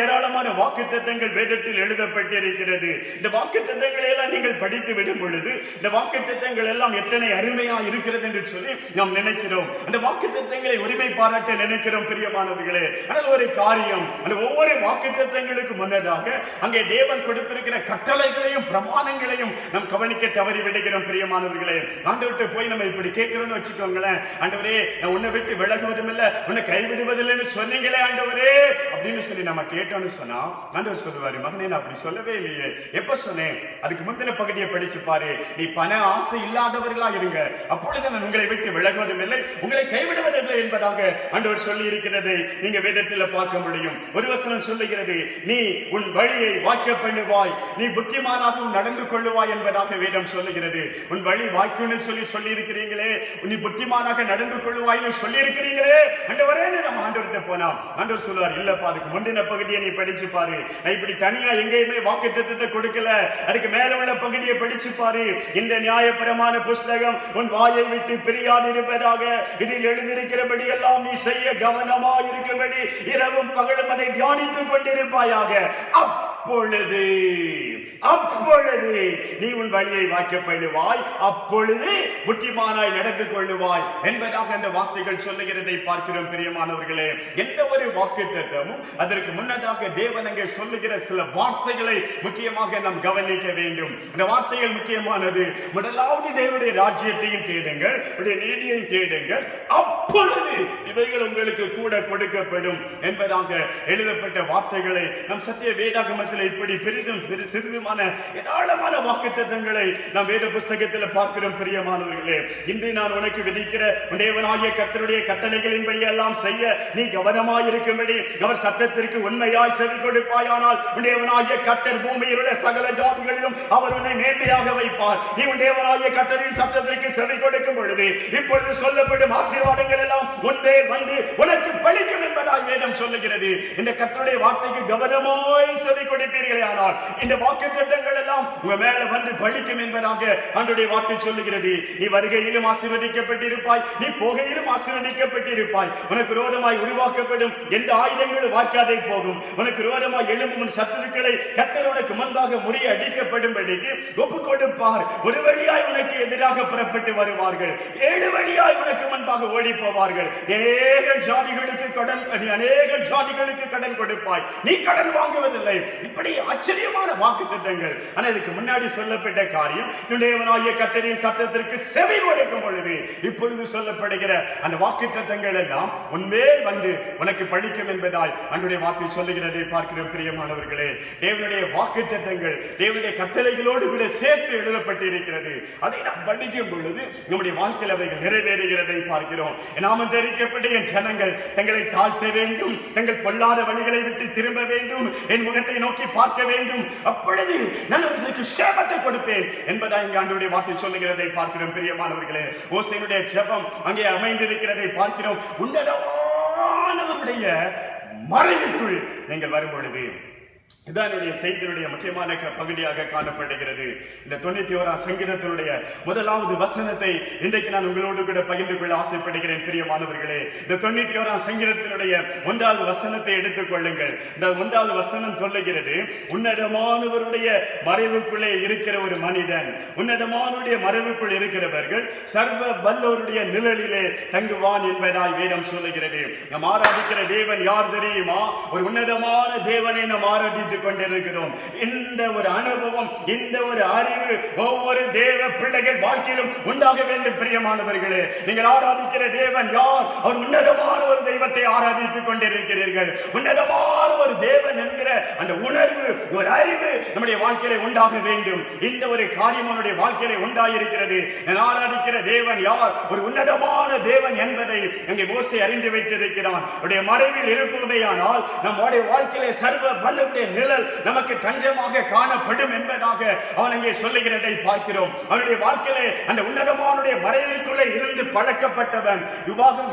ஏராளமான வாக்குத்தத்தங்கள் வேதத்தில் எழுதப்பட்டிருக்கிறது. இந்த வாக்குத்தத்தங்களை எல்லாம் நீங்கள் படித்து விடும் பொழுது இந்த வாக்குத்தத்தங்கள் எல்லாம் எத்தனை அருமையா இருக்கிறது என்று சொல்லி நாம் நினைக்கிறோம். அந்த வாக்குத்தத்தங்களை உரிமை பாராட்ட நினைக்கிறோம் பிரியமானவர்களே. ஆனால் ஒரு காரியம், அந்த ஒவ்வொரு வாக்குத்தத்தங்களுக்கு முன்னதாக அங்கே தேவன் கொடுத்திருக்கிற கட்டளைகளையும் பிரமாணங்களையும் நாம் கவனிக்க தவறி விடுகிறோம் பிரியமானவர்களே. ஆண்டவர்கிட்ட போய் நம்ம இப்படி கேட்கிறோம்னு வச்சுக்கோங்களேன், ஆண்டவரே நான் உன்னை விட்டு விலகுவதும் இல்லை, உன்னை கைவிடுவதில்லைன்னு சொன்னீங்களே ஆண்டவரே அப்படின்னு சொல்லி நம்ம கேட்டோம்னு சொன்னா ஆண்டவர் சொல்லுவாரு, மகனே நான் அப்படி சொல்லவே இல்லையே. எப்ப சொன்னேன்? அதுக்கு முந்தின பகுதியை படிச்சு பாரு. நீ பண ஆசை இல்லாதவர்களா இருங்க, அப்பொழுது நான் உங்களை விட்டு விலகுவதும் இல்லை, உங்களை கைவிடுவதில்லை என்பதாக ஆண்டவர் சொல்லி இருக்கிறதை நீங்க வேதத்தில் பார்க்க முடியும். ஒரு வசனம் சொல்லுகிறது, நீ உன் வழியை வாய்க்க பண்ணுவாய், நீ புத்திமானாக நடந்து கொள்ளுவாய் என்பதாக வேதம் சொல்லுகிறது. உன் வழி வாய்க்குன்னு சொல்லி இருக்கிறீங்களே, நீ புத்திமானாக நடந்து கொள்ளுவாய்னு சொல்லி இருக்கிறீங்களே ஆண்டவரே. நம்ம ஆண்டவர்கிட்ட போனா ஆண்டவர் சொல்லுவார், இல்லப்பா அதுக்கு முந்தின பகுதியை நீ படிச்சு பாரு. நான் இப்படி தனியா எங்கேயுமே வாக்குத்தத்தத்தை கொடுக்கல, அதுக்கு மேல உள்ள பகுதியை படிச்சு பாரு. இந்த நியாயப்பிரமாண புஸ்தகம் உன் வாயை விட்டு பிரியாதிருப்பதாக, இதில் எழுதியிருக்கிறபடி எல்லாம் நீ செய்ய கவனமா இருக்கும்படி இரவும் பகலும் அதை தியானித்துக் கொண்டிருப்பாயாக. அப்பொழுது நீ உன் வழியை வாய்க்கப்படுவாய், அப்பொழுது புத்திமானாய் நடந்து கொள்ளுவாய் என்பதாக அந்த வார்த்தைகள் சொல்லுகிறதை பார்க்கிறோம் பிரியமானவர்களே. எந்த ஒரு வாக்குத்தத்தமும் அதற்கு முன்னதாக தேவன் அங்கே சொல்லுகிற சில வார்த்தைகளை முக்கியமாக நாம் கவனிக்க வேண்டும். அந்த வார்த்தைகள் முக்கியமானது. முதலாவது தேவனுடைய ராஜ்யத்தையும் தேடுங்கள், நீதியையும் தேடுங்கள், அப்பொழுது இவைகள் உங்களுக்கு கூட கொடுக்கப்படும் என்பதாக எழுதப்பட்ட வார்த்தைகளை நம் சத்திய வேதாகமத்தில் இப்படி பெரிதும் சிறிதுமான ஏராளமான வாக்குத்தத்தங்களை நாம் வேத புஸ்தகத்தில் பார்க்கிறோம் பிரியமானவர்களே. இன்று நான் உனக்கு விதிக்கிற தேவனாகிய கர்த்தருடைய கட்டளைகளின்படி எல்லாம் செய்ய நீ கவனமாயிருக்கும்படி அவர் சத்தத்திற்கு உண்மையாய் செவி கொடுப்பாயானால் தேவனாகிய கர்த்தர் பூமியில் உள்ள சகல ஜாதிகளிலும் அவர் உன்னை மேன்மையாக வைப்பார். நீ உன் தேவனாகிய கர்த்தரின் சத்தத்திற்கு செவி கொடுக்கும் பொழுது இப்பொழுது சொல்லப்படும் ஆசீர்வாதங்கள் எல்லாம் உன்மேல் வந்து உனக்கு பலிக்கும் என்பதாய் வேதம் சொல்லுகிறது. இந்த கர்த்தருடைய வார்த்தைக்கு கவனமாய் செவி கொடுப்பீர்களே ஆனால் இந்த வாக்குத்தத்தங்கள் எல்லாம் உங்க மேல வந்து பலிக்கும் என்பதாக ஆண்டவருடைய வார்த்தை சொல்லுகிறது. நீ வருகையிலும் ஆசீர்வதிக்கப்பட்டிருப்பாய், நீ போகையிலும் ஆசீர்வதிக்கப்பட்டிருப்பாய். உனக்கு விரோதமாய் உருவாக்கப்படும் எந்த ஆயுதங்களும் வாய்க்காதே போகும். உனக்கு விரோதமாய் எழும்பும் சத்துருக்களை கர்த்தர் உனக்கு முன்பாக முறியடிக்கப்படும்படிக்கு ஒப்பு கொடுப்பார். ஒரு வழியாய் உனக்கு எதிராக புறப்பட்டு வருவார்கள், 7 வழியாய் உனக்கு முன்பாக ஓடி போவார்கள். அநேக ஜாதிகளுக்கு கடன் கொடுப்பாய், நீ கடன் வாங்குவதில்லை. இப்படி ஆச்சரியமான வாக்குத்தத்தங்கள். ஆனால் இதுக்கு முன்னாடி சொல்லப்பட்ட காரியம் தேவனாகிய கர்த்தரின் சத்தத்திற்கு செவி கொடுக்கும் பொழுது இப்பொழுது சொல்லப்படுகிற அந்த வாக்குத்தத்தங்கள் எல்லாம் உன்மேல் வந்து உனக்கு பலிக்கும் என்பதாய் ஆண்டவருடைய வார்த்தை சொல்லுகிறதை பார்க்கிறோம் பிரியமானவர்களே. தேவனுடைய வாக்குத்தத்தங்கள் தேவனுடைய கட்டளைகளோடு கூட சேர்த்து எழுதப்பட்டிருக்கிறது. அதை நாம் படிக்கும் பொழுது நம்முடைய வாழ்க்கையில் அவைகள் நிறைவேறுகிறதை பார்க்கிறோம். நாமம் தெரிவிக்கப்பட்ட என் ஜனங்கள் தங்களை தாழ்த்த வேண்டும், தங்கள் பொல்லாத வழிகளை விட்டு திரும்ப வேண்டும், என் முகத்தை நோக்கி பார்க்க வேண்டும், அப்பொழுது நான் அவர்களுக்கு சேமத்தை கொடுப்பேன் என்பதா இங்கு ஆண்டவருடைய வார்த்தை சொல்லுகிறதை பார்க்கிறோம் பிரியமானவர்களே. மோசேயுடைய ஜெபம் அங்கே அமைந்திருக்கிறதை பார்க்கிறோம். உன்னதமானவருடைய மறைவிற்குள் நீங்கள் வரும் பொழுது இதான் செய்தியுடைய முக்கியமான பகுதியாக காணப்படுகிறது. இந்த 91ஆம் சங்கீதத்தினுடைய முதலாவது வசனத்தை இன்றைக்கு நான் உங்களோடு கூட பகிர்ந்து கொள்ள ஆசைப்படுகிறேன் பிரியமானவர்களே. இந்த 91ஆம் சங்கீதத்தினுடைய 1வது வசனத்தை எடுத்துக் கொள்ளுங்கள். இந்த 1வது வசனம் சொல்லுகிறது, உன்னதமானவருடைய மறைவுக்குள்ளே இருக்கிற ஒரு மனிதன், உன்னதமானவருடைய மறைவுக்குள் இருக்கிறவர்கள் சர்வ வல்லவருடைய நிழலிலே தங்குவான் என்பதாய் வேதம் சொல்லுகிறது. நாம் ஆராதிக்கிற தேவன் யார் தெரியுமா? ஒரு உன்னதமான தேவனை நாம் ஆராதித்து கொண்டிருக்கிறோம். இந்த ஒரு அனுபவம், இந்த ஒரு அறிவு ஒவ்வொரு தேவ பிள்ளைகள் வாழ்க்கையிலும் உண்டாக வேண்டும் பிரியமானவர்களே. நீங்கள் ஆராதிக்கிற தேவன் யார்? அவர் உன்னதமான ஒரு தெய்வத்தை ஆராதித்துக் கொண்டிருக்கிறீர்கள். உன்னதமான ஒரு தேவன் என்கிற அந்த உணர்வு, ஒரு அறிவு நம்முடைய வாழ்க்கையில உண்டாக வேண்டும். இந்த ஒரு காரியம் நம்முடைய வாழ்க்கையில உண்டாயிருக்கிறது. நான் ஆராதிக்கிற தேவன் யார்? ஒரு உன்னதமான தேவன் என்பதை அங்கே மோசே அறிந்து வைத்திருக்கிறான். அவருடைய மறைவில் இருப்பதையானால் நம்முடைய வாழ்க்கையில சர்வ வல்லவருடைய நிழல் நமக்கு தஞ்சமாக காணப்படும் என்பதாக அவன் அங்கே சொல்லுகிறதை பார்க்கிறோம். அவனுடைய வாழ்க்கையிலே அந்த உன்னதமானுடைய மறைவிற்குள்ளே இருந்து பழக்கப்பட்டவன்.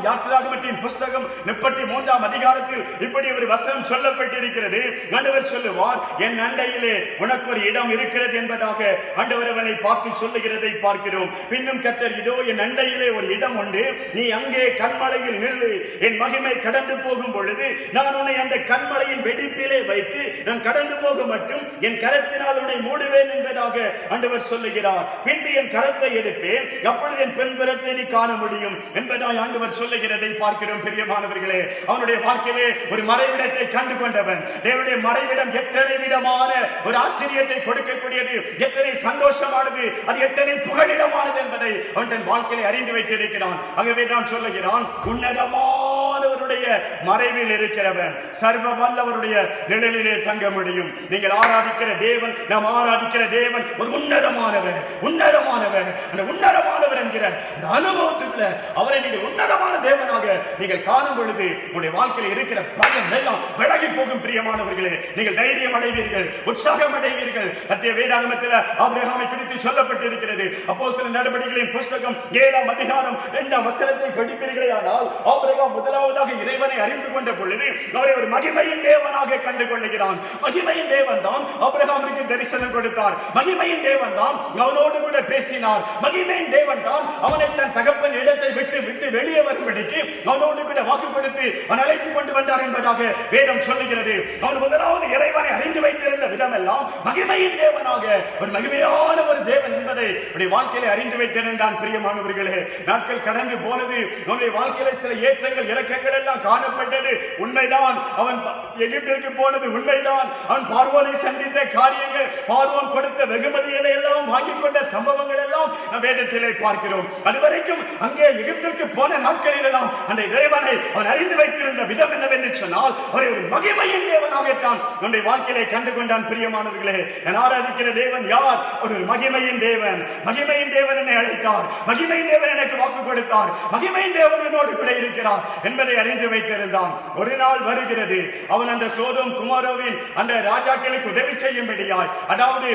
யாத்திராகமத்தின் புஸ்தகம் 33ஆம் அதிகாரத்தில் இப்படி ஒரு வசனம் சொல்லப்பட்டிருக்கிறது. ஆண்டவர் சொல்லுவார், என் அண்டையிலே உனக்கு ஒரு இடம் இருக்கிறது என்பதாக ஆண்டவர் அவனை பார்த்து சொல்லுகிறதை பார்க்கிறோம். பின்னும் கர்த்தர், இதோ என் அண்டையிலே ஒரு இடம் உண்டு, நீ அங்கே கண்மலையில் நில்லு, என் மகிமை கடந்து போகும் பொழுது நான் உன்னை அந்த கண்மலையின் வெடிப்பிலே வைத்து நான் கடந்து போக மட்டும் என் கரத்தினால் உன்னை மூடுவேன் என்பதாக ஆண்டவர் சொல்லுகிறார். பின்பு என் கரத்தை எடுப்பேன், அப்பொழுது என் பின்புறத்தை நீ காண முடியும் என்பதாக ஆண்டவர் சொல்லுகிறதை பார்க்கிறோம். பிரியமானவர்களே, அவனுடைய வாழ்க்கையிலே ஒரு மறைவிடத்தை கண்டு கொண்டவன். தேவனுடைய மறைவிடம் எத்தனை விதமான ஒரு ஆச்சரியத்தை கொடுக்கக்கூடியது, எத்தனை சந்தோஷமானது, அது எத்தனை புகலிடமானது என்பதை அவன் தன் வாழ்க்கையை அறிந்து வைத்திருக்கிறான். ஆகவே தான் சொல்லுகிறான், உன்னதமானவருடைய மறைவில் இருக்கிறவன் சர்வ வல்லவருடைய நிழலிலே தங்க முடியும். நீங்கள் ஆராதிக்கிற தேவன், நாம் ஆராதிக்கிற தேவன் ஒரு உன்னதமானவர். உன்னதமானவர், அந்த உன்னதமானவர் என்கிற அந்த அனுபவத்துக்குள்ள அவரை நீங்கள் உன்னதமான தேவனாக நீங்கள் காணும் பொழுது உங்களுடைய வாழ்க்கையில் இருக்கிற பயம் எல்லாம் விலகி போகும். பிரியமானவர்களே, நீங்கள் தைரியம் அடைவீர்கள், உற்சாகம் அடைவீர்கள். மத்திய வேதாகமத்தில் ஆபிரகாமை குறித்து சொல்லப்பட்டிருக்கிறது. அப்போஸ்தலர் நடபடிகளின் புஸ்தகம் 7ஆம் அதிகாரம் 2ஆம் வசனத்தை படிப்பீர்களே ஆனால், ஆபிரகாம் முதலாவதாக இறைவனை அறிந்து கொண்ட பொழுது அவரை ஒரு மகிமையின் தேவனாக கண்டு கொள்ளுகிறான். மகிமையின் தேவன் தான் ஆபிரகாமிற்கு தரிசனம் கொடுத்தார். மகிமையின் தேவன் தான் அவனோடு கூட பேசினார். மகிமையின் தேவன் தான் அவனை தன் தகப்பன் இடத்தை விட்டு விட்டு வெளியே வரும்படிக்கு அவனோடு கூட வாக்குப்படுத்தி அவன் அழைத்துக் கொண்டு வந்தார் என்பதாக வேதம் சொல்லுகிறது. அவன் முதலாவது இறைவனை அறிந்து வைத்திருந்த விதமெல்லாம் மகிமையின் தேவனாக, ஒரு மகிமையான ஒரு தேவன் என்பதை வாழ்க்கையில அறிந்து வைத்திருந்தான். பிரியமானவர்களே, நாட்கள் கடந்து போனது. அவனுடைய வாழ்க்கையில சில ஏற்றங்கள் இறக்கங்கள் எல்லாம் காணப்பட்டது. உண்மைதான், அவன் எகிப்திற்கு போனது உண்மைதான். அவன் பார்வோனை சந்தித்த காரியங்கள், பார்வோன் கொடுத்த வெகுமதிகளை எல்லாம் வாங்கிக் கொண்ட சம்பவங்கள் எல்லாம் வேதத்திலே பார்க்கிறோம். அதுவரைக்கும் அங்கே எகிப்திற்கு போன நாட்களில் எல்லாம் அந்த இறைவனை அவன் அறிந்து வைத்திருந்த விதம் என்னவென்று சொன்னால், அவரை ஒரு மகிமையின் தேவனாகத்தான் நம்முடைய வாழ்க்கையிலே கண்டு கொண்டான். பிரியமானவர்களே, நான் ஆராதிக்கிற தேவன் யார்? ஒரு மகிமையின் தேவன். மகிமையின் தேவன் என்னை அழைத்தார், மகிமையின் தேவன் எனக்கு வாக்கு கொடுத்தார், மகிமையின் தேவன் என்னோடு கூட இருக்கிறார் என்பதை அறிந்து வைத்திருந்தான். ஒரு நாள் வருகிறது, அவன் அந்த சோதோம் குமாரோவின் அந்த ராஜாக்களுக்கு உதவி செய்யும்படியாய், அதாவது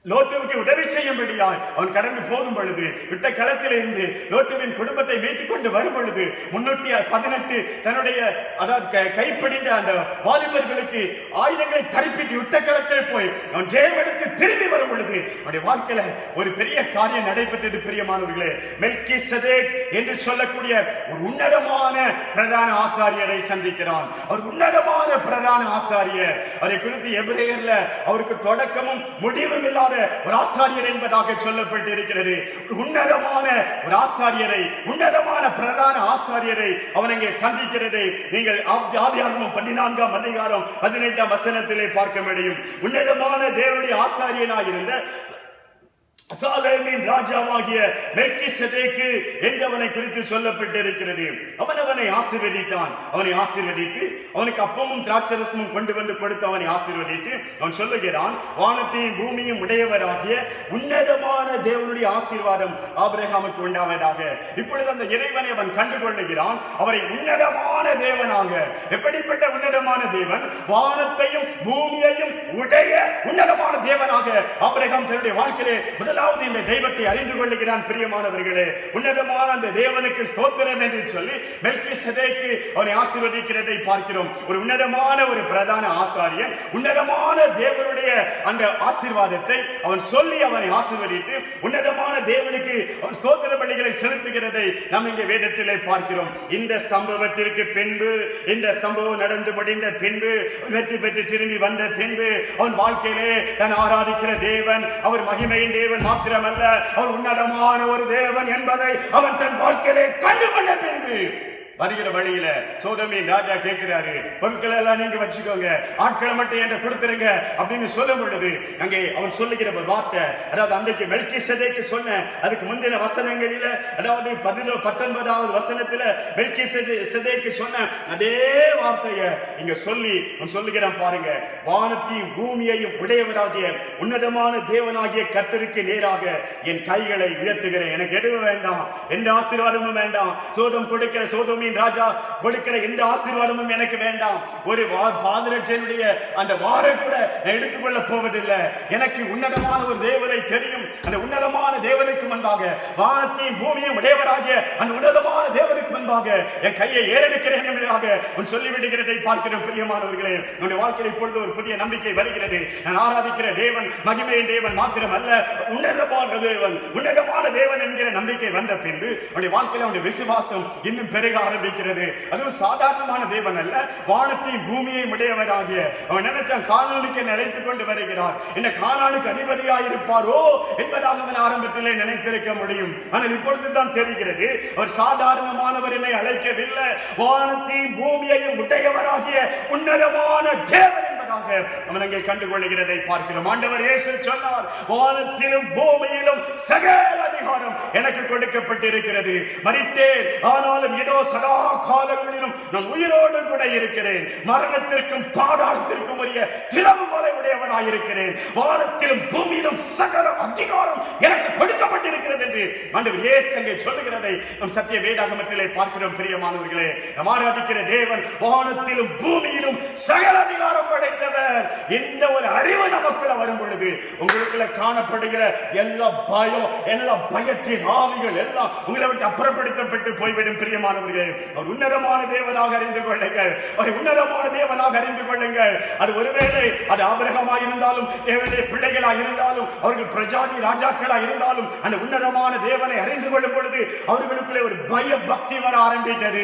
லோத்துவுக்கு உதவி செய்யும்படியாய் அவன் கடந்து போகும் பொழுது, விட்ட களத்தில் இருந்து லோத்துவின் குடும்பத்தை மீட்டுக் கொண்டு வரும் பொழுது 318 தன்னுடைய கைப்பிடிந்த அந்த வாலிபர்களுக்கு ஆயுதங்களை தரிப்பிட்டு விட்ட களத்தில் போய் அவன் ஜெயம் எடுத்து திரும்பி வரும் பொழுது அவனுடைய வாழ்க்கையில ஒரு பெரிய காரியம் நடைபெற்றது. பிரியமானவர்களே, மெல்கிசேதேக் என்று சொல்லக்கூடிய ஒரு உன்னதமான பிரதான ஆசாரியரை சந்திக்கிறான். அவர் உன்னதமான பிரதான ஆசாரியர். அவரை குறித்து எபிரேயர்ல அவருக்கு தொடக்கமும் முடிவும் இல்லாத ஒரு ஆசாரியர் என்பதாக சொல்லப்பட்டிருக்கிறது. உன்னதமான ஒரு ஆசாரியரை, உன்னதமான பிரதான ஆசாரியரை அவன் அங்கே சந்திக்கிறதை நீங்கள் ஆதியாகமம் 14ஆம் அதிகாரம் 18ஆம் வசனத்திலே பார்க்க முடியும். உன்னதமான தேவனுடைய ஆசாரியனாக இருந்த சாலேமின் ராஜாவாகிய மெல்கிசேதேக்கு என்றவனை குறித்து சொல்லப்பட்டிருக்கிறது. அவனை ஆசீர்வதித்தான். அவனை ஆசீர்வதித்து அவனுக்கு அப்பமும் திராட்சரசமும் கொண்டு வந்து கொடுத்து அவனை ஆசீர்வதித்து அவன் சொல்லுகிறான், வானத்தையும் பூமியும் உடையவராகிய உன்னதமான தேவனுடைய ஆசீர்வாதம் ஆபிரகாமுக்கு உண்டாவதாக. இப்பொழுது அந்த இறைவனை அவன் கண்டு கொள்ளுகிறான், அவரை உன்னதமான தேவனாக. எப்படிப்பட்ட உன்னதமான தேவன்? வானத்தையும் பூமியையும் உடைய உன்னதமான தேவனாக ஆபிரகாம் தன்னுடைய வாழ்க்கையிலே முதலாவது இந்த தெய்வத்தை அறிந்து கொள்ளுகிறான். பிரியமானவர்களே, உன்னதமான அந்த தேவனுக்கு ஸ்தோத்திரம் என்று சொல்லி மெல்கிசேதேக்கு அவனை ஆசீர்வதிக்கிறதை பார்க்கிறோம். ஒரு உன்னதமான ஒரு பிரதான ஆசாரியன் உன்னதமான தேவனுடைய அந்த ஆசீர்வாதத்தை அவன் சொல்லி அவனை ஆசீர்வதித்து உன்னதமான தேவனுக்கு அவன் ஸ்தோத்திர பலிகளை செலுத்துகிறதை நாம் இங்கே வேதத்திலே பார்க்கிறோம். இந்த சம்பவத்திற்கு பின்பு, இந்த சம்பவம் நடந்து முடிந்த பின்பு, வெற்றி பெற்று திரும்பி வந்த பின்பு அவன் வாழ்க்கையிலே தன் ஆராதிக்கிற தேவன் அவர் மகிமையின் தேவன் மாத்திரமல்ல, அவர் உன்னதமான ஒரு தேவன் என்பதை அவன் தன் வாழ்க்கையிலே கண்டு கொண்ட பின்பு வருகிற வழியில சோதோமின் ராஜா கேட்கிறாரு, பொருட்களை எல்லாம் நீங்க வச்சுக்கோங்க, ஆட்களை மட்டும் என்கிட்ட கொடுத்துருங்க அப்படின்னு சொல்லும் பொழுது அங்கே அவன் சொல்லுகிற ஒரு வார்த்தை, அதாவது அன்றைக்கு மெல்கிசேதேக்கு சொன்ன அதுக்கு முந்தின வசனங்களில, அதாவது 19வது வசனத்துல மெல்கிசேதேக்கு சொன்ன அதே வார்த்தையை இங்க சொல்லி அவன் சொல்லுகிறான் பாருங்க, வானத்தையும் பூமியையும் உடையவராகிய உன்னதமான தேவனாகிய கர்த்தருக்கு நேராக என் கைகளை உயர்த்துகிறேன். எனக்கு எதுவும் வேண்டாம், எந்த ஆசீர்வாதமும் வேண்டாம். சோதம் கொடுக்கிற சோதோமி பூமியின் ராஜா கொடுக்கிற எந்த ஆசீர்வாதமும் எனக்கு வேண்டாம். ஒரு பாதரட்சனுடைய அந்த வாரை கூட நான் எடுத்துக்கொள்ள போவதில்லை. எனக்கு உன்னதமான ஒரு தேவனை தெரியும். அந்த உன்னதமான தேவனுக்கு முன்பாக, வானத்தையும் பூமியும் உடையவராகிய அந்த உன்னதமான தேவனுக்கு முன்பாக என் கையை ஏறெடுக்கிறேன் என்பதாக உன் சொல்லிவிடுகிறதை பார்க்கிறோம். பிரியமானவர்களே, உன்னுடைய வாழ்க்கையில் இப்பொழுது ஒரு புதிய நம்பிக்கை வருகிறது. நான் ஆராதிக்கிற தேவன் மகிமையின் தேவன் மாத்திரம் அல்ல, உன்னதமான தேவன், உன்னதமான தேவன் என்கிற நம்பிக்கை வந்த பின்பு அவனுடைய வாழ்க்கையில் அவனுடைய விசுவாசம் இன்னும் பெருக ஆரம்பிக்கிறது. அதுவும் சாதாரணமான தேவன் அல்ல, வானத்தையும் பூமியையும் உடையவராகிய அவன் நினைச்சான் கானானுக்கு அழைத்துக் கொண்டு வருகிறார். இந்த கானானுக்கு அதிபதியாக இருப்பாரோ என்பதாக அவன் ஆரம்பத்திலே நினைத்திருக்க முடியும். ஆனால் இப்பொழுதுதான் தெரிகிறது, அவர் சாதாரணமானவர் என்னை அழைக்கவில்லை, வானத்தையும் பூமியையும் உடையவராகிய உன்னதமான தேவன் என்பதாக அவன் அங்கே கண்டுகொள்கிறதை பார்க்கிறோம். ஆண்டவர் இயேசு சொன்னார், வானத்திலும் பூமியிலும் சகல அதிகாரம் எனக்கு கொடுக்கப்பட்டிருக்கிறது. மரித்தேன், ஆனாலும் இதோ சதா காலங்களிலும் நான் உயிரோடு கூட இருக்கிறேன். மரணத்திற்கும் பாதாளத்திற்கும் உரிய திறவுகோலை உடையவனாய் இருக்கிறேன். வானத்திலும் பூமியிலும் சகல அதிகாரம் எனக்கு கொடுக்கப்பட்டிருக்கிறது என்று ஆண்டவர் இயேசு அங்கே சொல்லுகிறதை நம் சத்திய வேதாகமத்திலே பார்க்கிறோம். பிரியமானவர்களே, நாம் ஆராதிக்கிற தேவன் வானத்திலும் பூமியிலும் சகல அதிகாரம் படைத்தவர். இந்த ஒரு அறிவு நமக்குள்ள வரும் பொழுது உங்களுக்குள்ள காணப்படுகிற எல்லா பயம், எல்லா பயத்தின் ஆவிகள் எல்லாம் உங்களை விட்டு அப்புறப்படுத்தப்பட்டு போய்விடும். பிரியமானவர்களே, அவர் உன்னதமான தேவனாக அறிந்து கொள்ளுங்கள். அவர் உன்னதமான தேவனாக அறிந்து கொள்ளுங்கள். அது ஒருவேளை அது ஆபிரகாமாக இருந்தாலும், தேவனுடைய பிள்ளைகளாக இருந்தாலும், அவர்கள் பிரஜாதி ராஜாக்களாக இருந்தாலும், அந்த உன்னதமான தேவனை அறிந்து கொள்ளும் பொழுது அவர்களுக்குள்ளே ஒரு பய பக்தி வர ஆரம்பித்தது.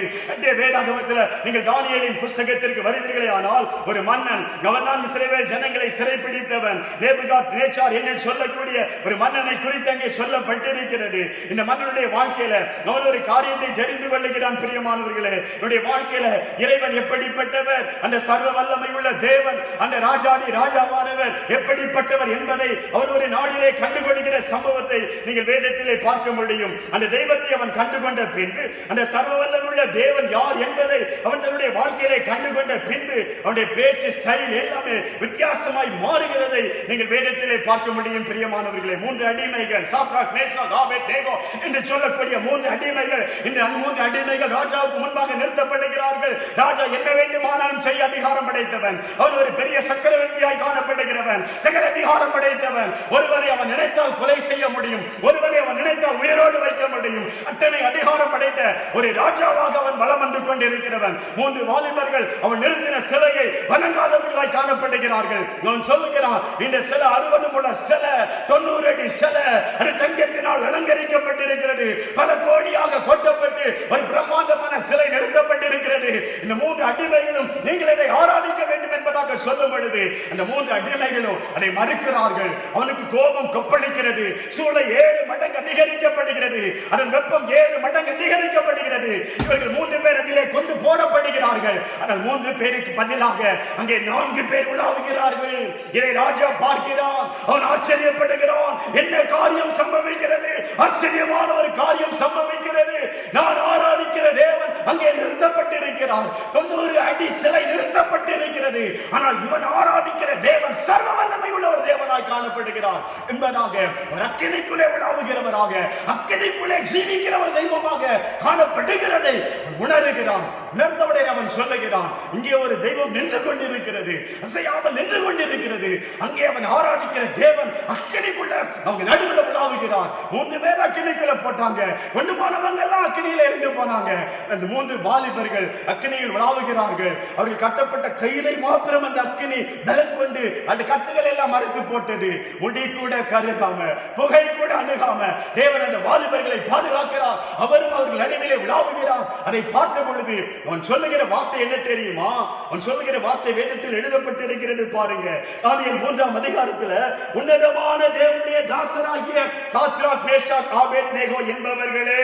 வேதாகமத்தில் நீங்கள் தானியேலின் புஸ்தகத்திற்கு வருவீர்களே ஆனால், ஒரு மன்னன், அவன்தான் இஸ்ரவேல் ஜனங்களை சிறைப்பிடித்தவன், நேபுகாத்நேச்சார் என்று சொல்லக்கூடிய ஒரு மன்னனை குறித்து அங்கே சொல்லப்பட்டிருக்கிறது. இந்த மன்னனுடைய வாழ்க்கையில அவன் ஒரு காரியத்தை தெரிந்து கொள்ளுகிறான். பிரியமானவர்களே, என்னுடைய வாழ்க்கையில இறைவன் எப்படிப்பட்டவர், அந்த சர்வ வல்லமை உள்ள தேவன், அந்த ராஜாதி ராஜாவானவர் எப்படிப்பட்டவர் என்பதை அவன் ஒரு நாளிலே கண்டுகொள்கிற சம்பவத்தை நீங்கள் வேதத்திலே பார்க்க முடியும். அந்த தெய்வத்தை அவன் கண்டுகொண்ட பின்பு, அந்த சர்வ வல்லமை உள்ள தேவன் யார் என்பதை அவன் தன்னுடைய வாழ்க்கையிலே கண்டுகொண்ட பின்பு அவனுடைய பேச்சு ஸ்டைல் எல்லாமே வித்தியாசமாய் மாறுகிறதை நீங்கள் வேதத்திலே பார்க்க முடியும். பிரியமானவர்களே, 3 அடிமைகள், சாத்ராக், மேஷாக், ஆபேத்நேகோ என்று சொல்லக்கூடிய 3 அடிமைகள், இந்த 3 அடிமைகள் ராஜாவுக்கு முன்பாக நிறுத்தப்படுகிறார்கள். ராஜா என்ன வேண்டுமானாலும் செய்ய அதிகாரம் படைத்தவன். அவன் ஒரு பெரிய சக்கரவர்த்தியாய் காணப்படுகிறவன், சகல அதிகாரம் படைத்தவன். ஒருவரை அவன் நினைத்தால் கொலை செய்ய முடியும், ஒருவரை அவன் நினைத்தால் உயிரோடு வைக்க முடியும். அத்தனை அதிகாரம் படைத்த ஒரு ராஜாவாக அவன் வலம் வந்து கொண்டிருக்கிறவன். 3 வாலிபர்கள் அவன் நிறுத்தின சிலையை வணங்காதவர்களாய் காணப்படுகிறார்கள். நான் சொல்லுகிறான், இந்த சிலை 60 முழ சிலை, 90 அடி சிலை, அது தங்கத்தினால் அலங்கரிக்கப்பட்டிருக்கிறது. பல கோடியாக கொட்டப்பட்டு ஒரு பிரம்மாண்டமான சிலை நிறுத்தப்பட்டிருக்கிறது. இந்த 3 அடிமைகளும் நீங்கள் இதை ஆராதிக்க வேண்டும் என்பதாக சொல்லும் பொழுது அந்த 3 அடிமைகளும் அதை மறுக்கிறார்கள். அவனுக்கு கோபம் கொப்பளிக்கிறது. சூளை 7 மடங்கு அதிகரிக்கப்படுகிறது. அதன் வெப்பம் 7 மடங்கு அதிகரிக்கப்படுகிறது. இவர்கள் 3 பேர் அதிலே கொண்டு போடப்படுகிறார்கள். ஆனால் 3 பேருக்கு பதிலாக அங்கே 4 பேர் உலாவுகிறார்கள். இதை ராஜா பார்க்கிறான். அவன் ஆச்சரியப்படுகிறான். என்ன காரியம் சம்பவிக்கிறது? ஆச்சரியமான ஒரு காரியம் சம்பவிக்கிறது. நான் ஆராதிக்கிற தேவன் அங்கே நிறுத்தப்பட்டிருக்கிறார். 90 அடி சிலை நிறுத்தப்பட்டிருக்கிறது. ஆனால் இவன் ஆராதிக்கிற தேவன் சர்வ வல்லமை உள்ள ஒரு தேவனாய் காணப்படுகிறார் என்பதாக ஒரு அக்கினிக்குள்ளே உலாவுகிறவராக, அக்கினிக்குள்ளே ஜீவிக்கிற ஒரு தெய்வமாக காணப்படுகிறதை உணர்கிறான். உணர்ந்தவுடனே அவன் சொல்லுகிறான், இங்கே ஒரு தெய்வம் நின்று கொண்டிருக்கிறது, அசையாமல் நின்று கொண்டிருக்கிறது. அங்கே அவன் ஆராதிக்கிற தேவன் அக்கினிக்குள்ள அவங்க நடுவில் உலாவுகிறார். 3 பேர் அக்கினிக்குள்ள போட்டாங்க. கொண்டு போனவங்க எல்லாம் அக்கினியில இருந்து போனாங்க. அந்த 3 வாலிபர்கள் அக்கினியில் உலாவுகிறார்கள். அவர்கள் கட்டப்பட்ட கையிலை மாத்திரம் அந்த அக்கினி பலன் கொண்டு அந்த கட்டுகள் எல்லாம் மறைத்து போட்டது. முடி கூட கருகாம, புகை கூட அணுகாம தேவன் அந்த வாலிபர்களை பாதுகாக்கிறார். அவரும் அவர்கள் நடுவிலே உலாவுகிறார். அதை பார்த்த பொழுது அவன் சொல்லுகிற வார்த்தை என்ன தெரியுமா? அவன் சொல்லுகிற வார்த்தை வேதத்தில் எழுதப்பட்டிருக்கிறது பாருங்க. தானியேல் 3ஆம் அதிகாரத்தில், உன்னதமான தேவனுடைய தாசராகிய சாத்ராக், மேஷாக், ஆபேத்நேகோ என்பவர்களே,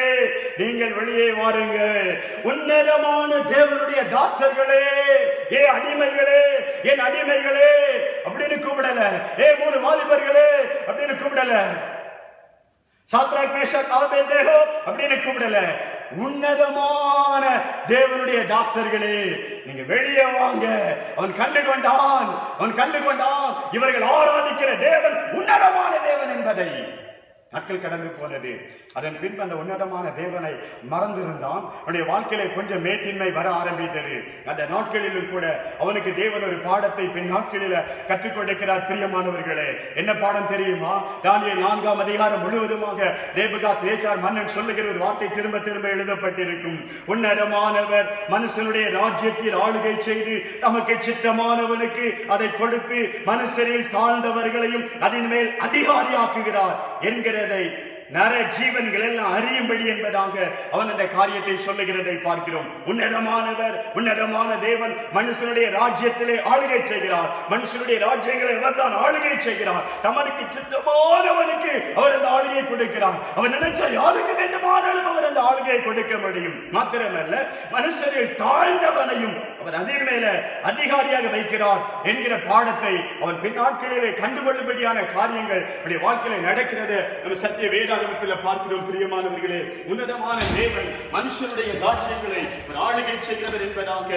நீங்கள் வெளியே வாருங்கள். உன்னதமான தேவனுடைய தாசர்களே, ஏ அடிமைகளே, என் அடிமைகளே அப்படின்னு கூப்பிடல. ஏ 3 வாலிபர்களே அப்படின்னு கூப்பிடல. சாத்ராக், மேஷாக், ஆபேத்நேகோ அப்படின்னு கூப்பிடல. உன்னதமான தேவனுடைய தாசர்களே, நீங்க வெளியே வாங்க. அவன் கண்டுகொண்டான். இவர்கள் ஆராதிக்கிற தேவன் உன்னதமான தேவன் என்பதை. நாட்கள் கடந்து போனது. அதன் பின்பு அந்த உன்னதமான தேவனை மறந்திருந்தான். அவனுடைய வாழ்க்கையில கொஞ்சம் மேட்டின்மை வர ஆரம்பித்தது. அந்த நாட்களிலும் கூட அவனுக்கு தேவன் ஒரு பாடத்தை பின் நாட்களில கற்றுக் கொடுக்கிறார். பிரியமானவர்களே, என்ன பாடம் தெரியுமா? தானியேல் 4ஆம் அதிகாரம் முழுவதுமாக நேபுகாத்நேச்சார் மன்னன் சொல்லுகிற ஒரு வார்த்தை திரும்ப திரும்ப எழுதப்பட்டிருக்கும். உன்னதமானவர் மனுஷனுடைய ராஜ்யத்தில் ஆளுகை செய்து நமக்கு சித்தமானவனுக்கு அதை கொடுத்து மனுஷரில் தாழ்ந்தவர்களையும் அதன் மேல் அதிகாரியாக்குகிறார் என்கிறதை நர ஜீவன்கள் எல்லாம் அறியும்படி என்பதாக அவன் அந்த காரியத்தை சொல்லுகிறதை பார்க்கிறோம். உன்னதமானவர், உன்னதமான தேவன் மனுஷனுடைய ராஜ்யத்திலே ஆளுகை செய்கிறார். மனுஷனுடைய ராஜ்யங்களை அவர் தான் ஆளுகை செய்கிறார். தமனுக்கு சித்தமானவனுக்கு அவர் அந்த ஆளுகையை கொடுக்கிறார். அவன் நினைச்சா யாருக்கு வேண்டுமானாலும் அவர் அந்த ஆளுகையை கொடுக்க முடியும். மாத்திரமல்ல, மனுஷரில் தாழ்ந்தவனையும் அவர் அதன் மேல அதிகாரியாக வைக்கிறார் என்கிற பாடத்தை அவன் பின் நாட்களிலே கண்டுகொள்ளும்படியான காரியங்கள் அவருடைய வாழ்க்கையில நடக்கிறது. நம்ம சத்திய வேதாகமத்தில் பார்க்கிறோம். பிரியமானவர்களே, உன்னதமான தேவன் மனுஷனுடைய ராஜ்யங்களை ஆளுகை செய்கிறவர் என்பதாக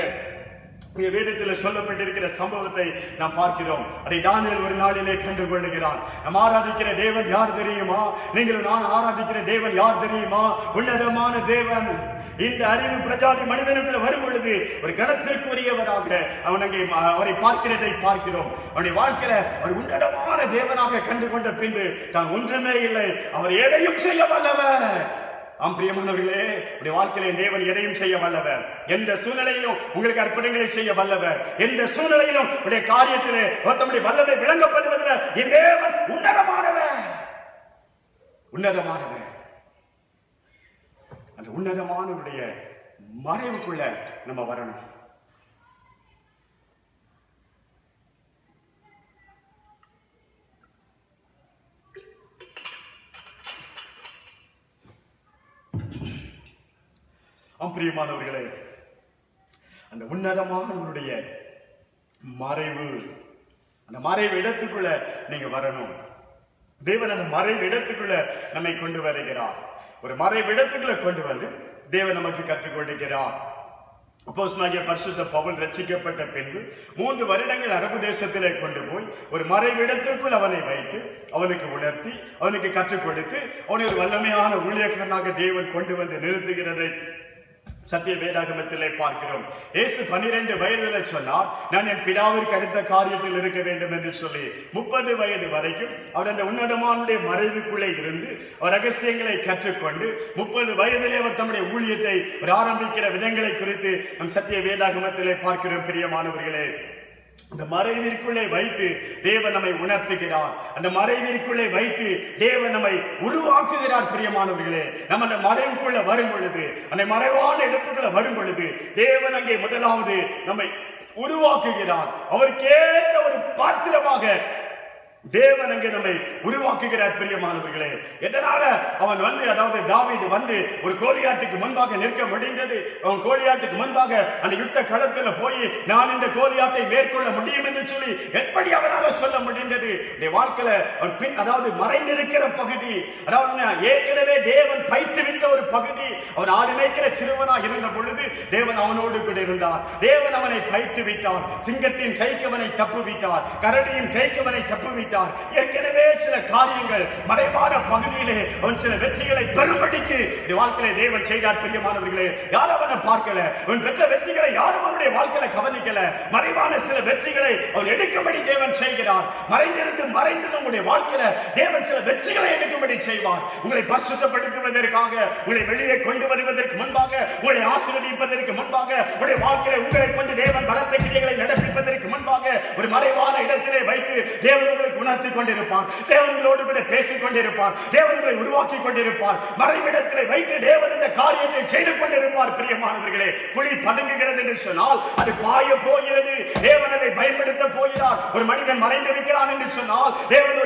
வேதத்தில் சொல்லப்பட்டிருக்கிற சம்பவத்தை நாம் பார்க்கிறோம். அதை தானியேல் ஒரு நாளிலே கண்டுகொள்ளுகிறான். நாம் ஆராதிக்கிற தேவன் யார் தெரியுமா? நீங்களும் நான் ஆராதிக்கிற தேவன் யார் தெரியுமா? உன்னதமான தேவன். இந்த அறிவு பிரஜாதி மனிதனுக்குள்ள வரும் பொழுது ஒரு கணத்திற்குரியவராக அவன் அங்கே அவரை பார்க்கிறதை பார்க்கிறோம். அவருடைய வாழ்க்கையில ஒரு உன்னதமான தேவனாக கண்டுகொண்ட பின்பு தான் ஒன்றுமே இல்லை, அவர் எதையும் செய்ய வல்லவர். ஆம் பிரியமானவர்களே, உடைய வாழ்க்கையில தேவன் எதையும் செய்ய வல்லவர். எந்த சூழ்நிலையிலும் உங்களுக்கு அற்புதங்களை செய்ய வல்லவர். எந்த சூழ்நிலையிலும் உடைய காரியத்திலே தம்முடைய வல்லமை விளங்கப்படுவதில் என் தேவன் உன்னதமானவர். உன்னதமானவர். அந்த உன்னதமானவருடைய மறைவுக்குள்ள நம்ம வரணும். பிரியமானவர்களே, அந்த உன்னதமானவருடைய மறைவு, அந்த மறைவு இடத்துக்குள்ள நீங்க வரணும். தேவன் அந்த மறைவு இடத்துக்குள்ள நம்மை கொண்டு வருகிறார். ஒரு மறைவு இடத்துக்குள்ள கொண்டு வந்து தேவன் நமக்கு கற்றுக் கொடுக்கிறார். அப்போஸ்தலனாகிய பரிசுத்த பவுல் ரட்சிக்கப்பட்ட பின்பு 3 வருடங்கள் அரபு தேசத்திலே கொண்டு போய் ஒரு மறைவிடத்திற்குள் அவனை வைத்து அவனுக்கு உணர்த்தி அவனுக்கு கற்றுக் கொடுத்து அவனை ஒரு வல்லமையான ஊழியக்காரனாக தேவன் கொண்டு வந்து நிறுத்துகிறதை சத்திய வேதாகமத்திலே பார்க்கிறோம். இயேசு 12 வயதில் சொன்னார், நான் என் பிதாவிற்கு அடுத்த காரியத்தில் இருக்க வேண்டும் என்று சொல்லி 30 வயது வரைக்கும் அவர் அந்த உன்னதமானுடைய மறைவுக்குள்ளே இருந்து அவர் ரகசியங்களை கற்றுக்கொண்டு 30 வயதிலே அவர் தம்முடைய ஊழியத்தை ஆரம்பிக்கிற விதங்களை குறித்து நம் சத்திய வேதாகமத்திலே பார்க்கிறோம். பிரியமானவர்களே, அந்த மறைவிற்குள்ளே வைத்து தேவன் நம்மை உணர்த்துகிறார். அந்த மறைவிற்குள்ளே வைத்து தேவன் நம்மை உருவாக்குகிறார். பிரியமானவர்களே, நம்ம அந்த மறைவுக்குள்ள வரும் பொழுது, அந்த மறைவான இடத்துக்குள்ள வரும் பொழுது தேவன் அங்கே முதலாவது நம்மை உருவாக்குகிறார். அவருக்கேற்ற ஒரு பாத்திரமாக தேவன் அங்கே நம்மை உருவாக்குகிறார். பிரியமானவர்களே, எதனால அவன் வந்து, அதாவது தாவீது வந்து ஒரு கோலியாத்துக்கு முன்பாக நிற்க முடிந்தது? அவன் கோலியாத்துக்கு முன்பாக அந்த யுத்த களத்தில் போய் நான் இந்த கோலியாத்தை மேற்கொள்ள முடியும் என்று சொல்லி எப்படி அவனால சொல்ல முடிந்தது? வாழ்க்கையில அவன் பின், அதாவது மறைந்திருக்கிற பகுதி, அதாவது ஏற்கனவே தேவன் பயிற்று விட்ட ஒரு பகுதி. அவன் ஆடு மேய்க்கிற சிறுவனாக இருந்த பொழுது தேவன் அவனோடு கூட இருந்தார். தேவன் அவனை பயிற்று விட்டார். சிங்கத்தின் கைக்கு அவனை தப்புவித்தார். கரடியின் கைக்கு அவனை தப்புவித்தார். ஏற்கனவே சில காரியங்கள் மறைவான பகுதியிலே அவன் சில வெற்றிகளை பெறும்படிக்கு வாழ்க்கையிலே தேவன் செய்தார். பிரியமானவர்களே, யாரும் அவனை பார்க்கல. அவன் பெற்ற வெற்றிகளை யாரும் அவனுடைய வாழ்க்கையில கவனிக்கல. மறைவான சில வெற்றிகளை அவன் எடுக்கும்படி தேவன் செய்கிறார். மறைந்திருந்து உங்களுடைய வாழ்க்கையில தேவன் சில வெற்றிகளை எடுக்கும்படி செய்வார். உங்களை பரிசுத்தப்படுத்துவதற்காக, உங்களை வெளியே கொண்டு வருவதற்கு முன்பாக, உங்களை ஆசீர்வதிப்பதற்கு முன்பாக, உங்களுடைய வாழ்க்கையில உங்களை கொண்டு தேவன் பலத்த கிரியைகளை நடப்பிப்பதற்கு முன்பாக ஒரு மறைவான இடத்திலே வைத்து தேவன் உங்களுக்கு உணர்த்தி கொண்டிருப்பார். தேவன்களோடு கூட பேசிக் கொண்டிருப்பார். தேவன்களை உருவாக்கி கொண்டிருப்பார். மறைவிடத்திலே வைத்து தேவன் இந்த காரியத்தை செய்து கொண்டிருப்பார். பிரியமானவர்களே, புலி பதுங்குகிறது என்று சொன்னால் அது பாய போகிறது. தேவன் அதை பயன்படுத்த போகிறார். ஒரு மனிதன் மறைந்திருக்கிறான் என்று சொன்னால், தேவன்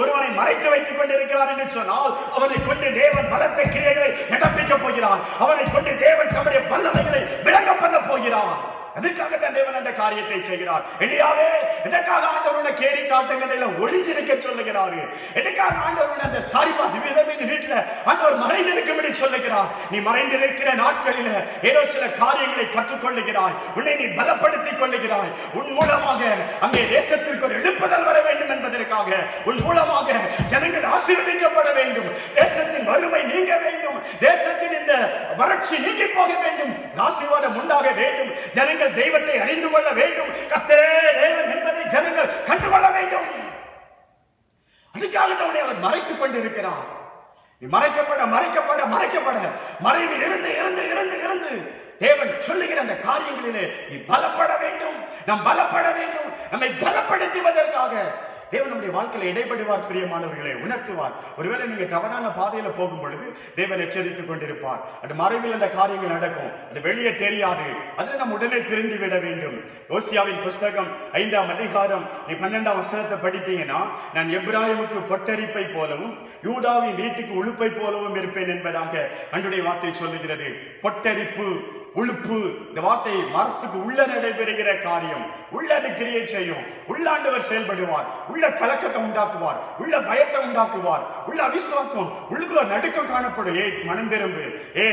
ஒருவனை மறைத்து வைத்துக் கொண்டிருக்கிறார் என்று சொன்னால், அவனை கொண்டு தேவன் பலத்த கிரியைகளை நடப்பிக்க போகிறார். அவனை கொண்டு தேவன் தம்முடைய வல்லமைகளை விளங்க பண்ண போகிறார். அதற்காக தான் தேவன் அந்த காரியத்தை செய்கிறார். எலியாவே, எதற்காக ஆண்டவர் உன்னை கேரி காட்டுங்கடையில ஒளிஞ்சிருக்க சொல்லுகிறாரு? எதற்காக ஆண்டவர் அந்த சாரிபாத் விதவின் வீட்டுல ஆண்டவர் மறைந்திருக்கும்படி சொல்லுகிறார்? நீ மறைந்திருக்கிற நாட்களில ஏதோ சில காரியங்களை கற்றுக்கொள்ளுகிறாய், உன்னை நீ பலப்படுத்திக் கொள்ளுகிறாய். உன் மூலமாக அங்கே தேசத்திற்கு ஒரு எழுப்புதல் வர வேண்டும் என்பதற்காக, உன் மூலமாக ஜனங்கள் ஆசீர்வதிக்கப்பட வேண்டும், தேசத்தின் வறுமை நீங்க வேண்டும், தேசத்தின் இந்த வறட்சி நீங்கி போக வேண்டும், ஆசீர்வாதம் உண்டாக வேண்டும், ஜனங்கள் தெய்வத்தை அறிந்து கொள்ள வேண்டும், கர்த்தரே தேவன் என்பதை ஜனங்கள் கண்டுகொள்ள வேண்டும். அதுக்காக தான் அவர் மறைத்துக் கொண்டிருக்கிறார். நீ மறைக்கப்பட மறைக்கப்பட மறைக்கப்பட மறைவில் இருந்து இருந்து இருந்து இருந்து தேவன் சொல்லுகிற அந்த காரியங்களிலே நீ பலப்பட வேண்டும். நாம் பலப்பட வேண்டும். நம்மை பலப்படுத்துவதற்காக தேவன் நம்முடைய வாழ்க்கையில இடைப்படுவார். பிரியமானவர்களை உணர்த்துவார். ஒருவேளை நீங்க தவறான பாதையில போகும் பொழுது தேவன் எச்சரித்துக் கொண்டிருப்பார். அது மறைவில் அந்த காரியங்கள் நடக்கும், அது வெளியே தெரியாது. அதில் நாம் உடனே திரும்பி விட வேண்டும். ஓசியாவின் புஸ்தகம் 5ஆம் அதிகாரம் நீ 12ஆம் வசனத்தை படிப்பீங்கன்னா, நான் எப்ராயிமுக்கு பொட்டரிப்பை போலவும் யூதாவின் வீட்டுக்கு உழுப்பை போலவும் இருப்பேன் என்பதாக அன்றைய வார்த்தை சொல்லுகிறது. பொட்டரிப்பு, உழுப்பு, இந்த வார்த்தை மரத்துக்கு உள்ள நடைபெறுகிற காரியம். உள்ள அது கிரியேட் செய்யும். உள்ளாண்டவர் செயல்படுவார். உள்ள கலக்கத்தை உண்டாக்குவார், உள்ள பயத்தை உண்டாக்குவார், உள்ள அவிசுவாசம், உள்ளுக்குள்ள நடுக்கம் காணப்படும். மனம் திரும்பு,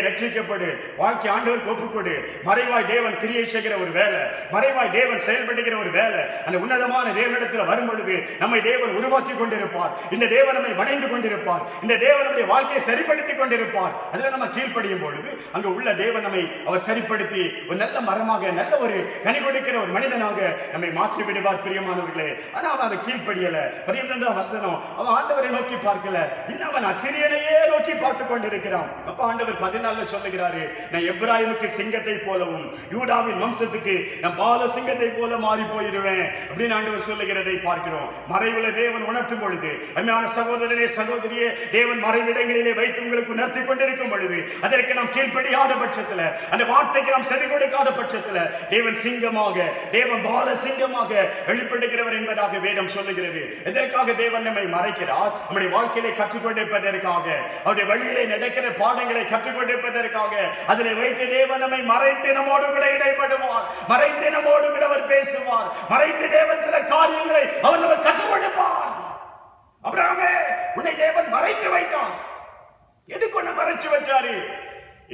ரட்சிக்கப்படு, வாழ்க்கை ஆண்டவருக்கு ஒப்புக்கொடு. மறைவாய் தேவன் கிரியேட் செய்கிற ஒரு வேலை, மறைவாய் தேவன் செயல்படுகிற ஒரு வேலை அந்த உன்னதமான தேவனிடத்தில் வரும் பொழுது நம்மை தேவன் உருவாக்கி கொண்டிருப்பார். இந்த தேவன் நம்மை வணைந்து கொண்டிருப்பார். இந்த தேவன் நம்முடைய வாழ்க்கையை சரிப்படுத்தி கொண்டிருப்பார். அதுல நம்ம கீழ்ப்படியும் பொழுது அங்க உள்ள தேவன் நம்மை அவர் சரிப்படுத்தி ஒரு நல்ல மரமாக, நல்ல ஒரு கனி கொடுக்கிற ஒரு மனிதனாக நம்மை மாற்றி விடுவார். பிரியமானவர்களே, ஆனா அவன் அதை கீழ்ப்படியல. 12ஆம் வசனம், அவன் ஆண்டவரை நோக்கி பார்க்கல, இன்னும் அவன் அசிரியனையே நோக்கி பார்த்து கொண்டிருக்கிறான். அப்ப ஆண்டவர் 14 சொல்லுகிறாரு, நான் எப்ராயிமுக்கு சிங்கத்தை போலவும் யூதாவின் வம்சத்துக்கு நான் பால சிங்கத்தை போல மாறி போயிடுவேன் அப்படின்னு ஆண்டவர் சொல்லுகிறதை பார்க்கிறோம். மறைவுல தேவன் உணர்த்தும் பொழுது, அருமையான சகோதரனே சகோதரியே, தேவன் மறைவிடங்களிலே வைத்து உங்களுக்கு உணர்த்தி கொண்டிருக்கும் பொழுது அதற்கு நாம் கீழ்ப்படியாத பட்சத்துல, அந்த வார்த்தைக்கு நாம் செவி கொடுக்காத பட்சத்துல தேவன் சிங்கமாக, தேவன் பால சிங்கமாக வெளிப்படுகிறவர் என்பதாக வேதம் சொல்லுகிறது. எதற்காக தேவன் நம்மை மறைக்கிறார்? நம்முடைய வாழ்க்கையை கற்றுக்கொண்டிருப்பதற்காக, அவருடைய வழியிலே நடக்கிற பாடங்களை கற்றுக்கொண்டிருப்பதற்காக. அதிலே வைத்து தேவன் நம்மை மறைத்து நம்மோடு கூட இடைப்படுவார், மறைத்து நம்மோடு கூட அவர் பேசுவார், மறைத்து தேவன் சில காரியங்களை அவர் நம்ம கற்றுக் கொடுப்பார். அபிரகாமே, உன்னை தேவன் மறைத்து வைத்தார். எதுக்கு ஒண்ணு மறைச்சு வச்சாரு?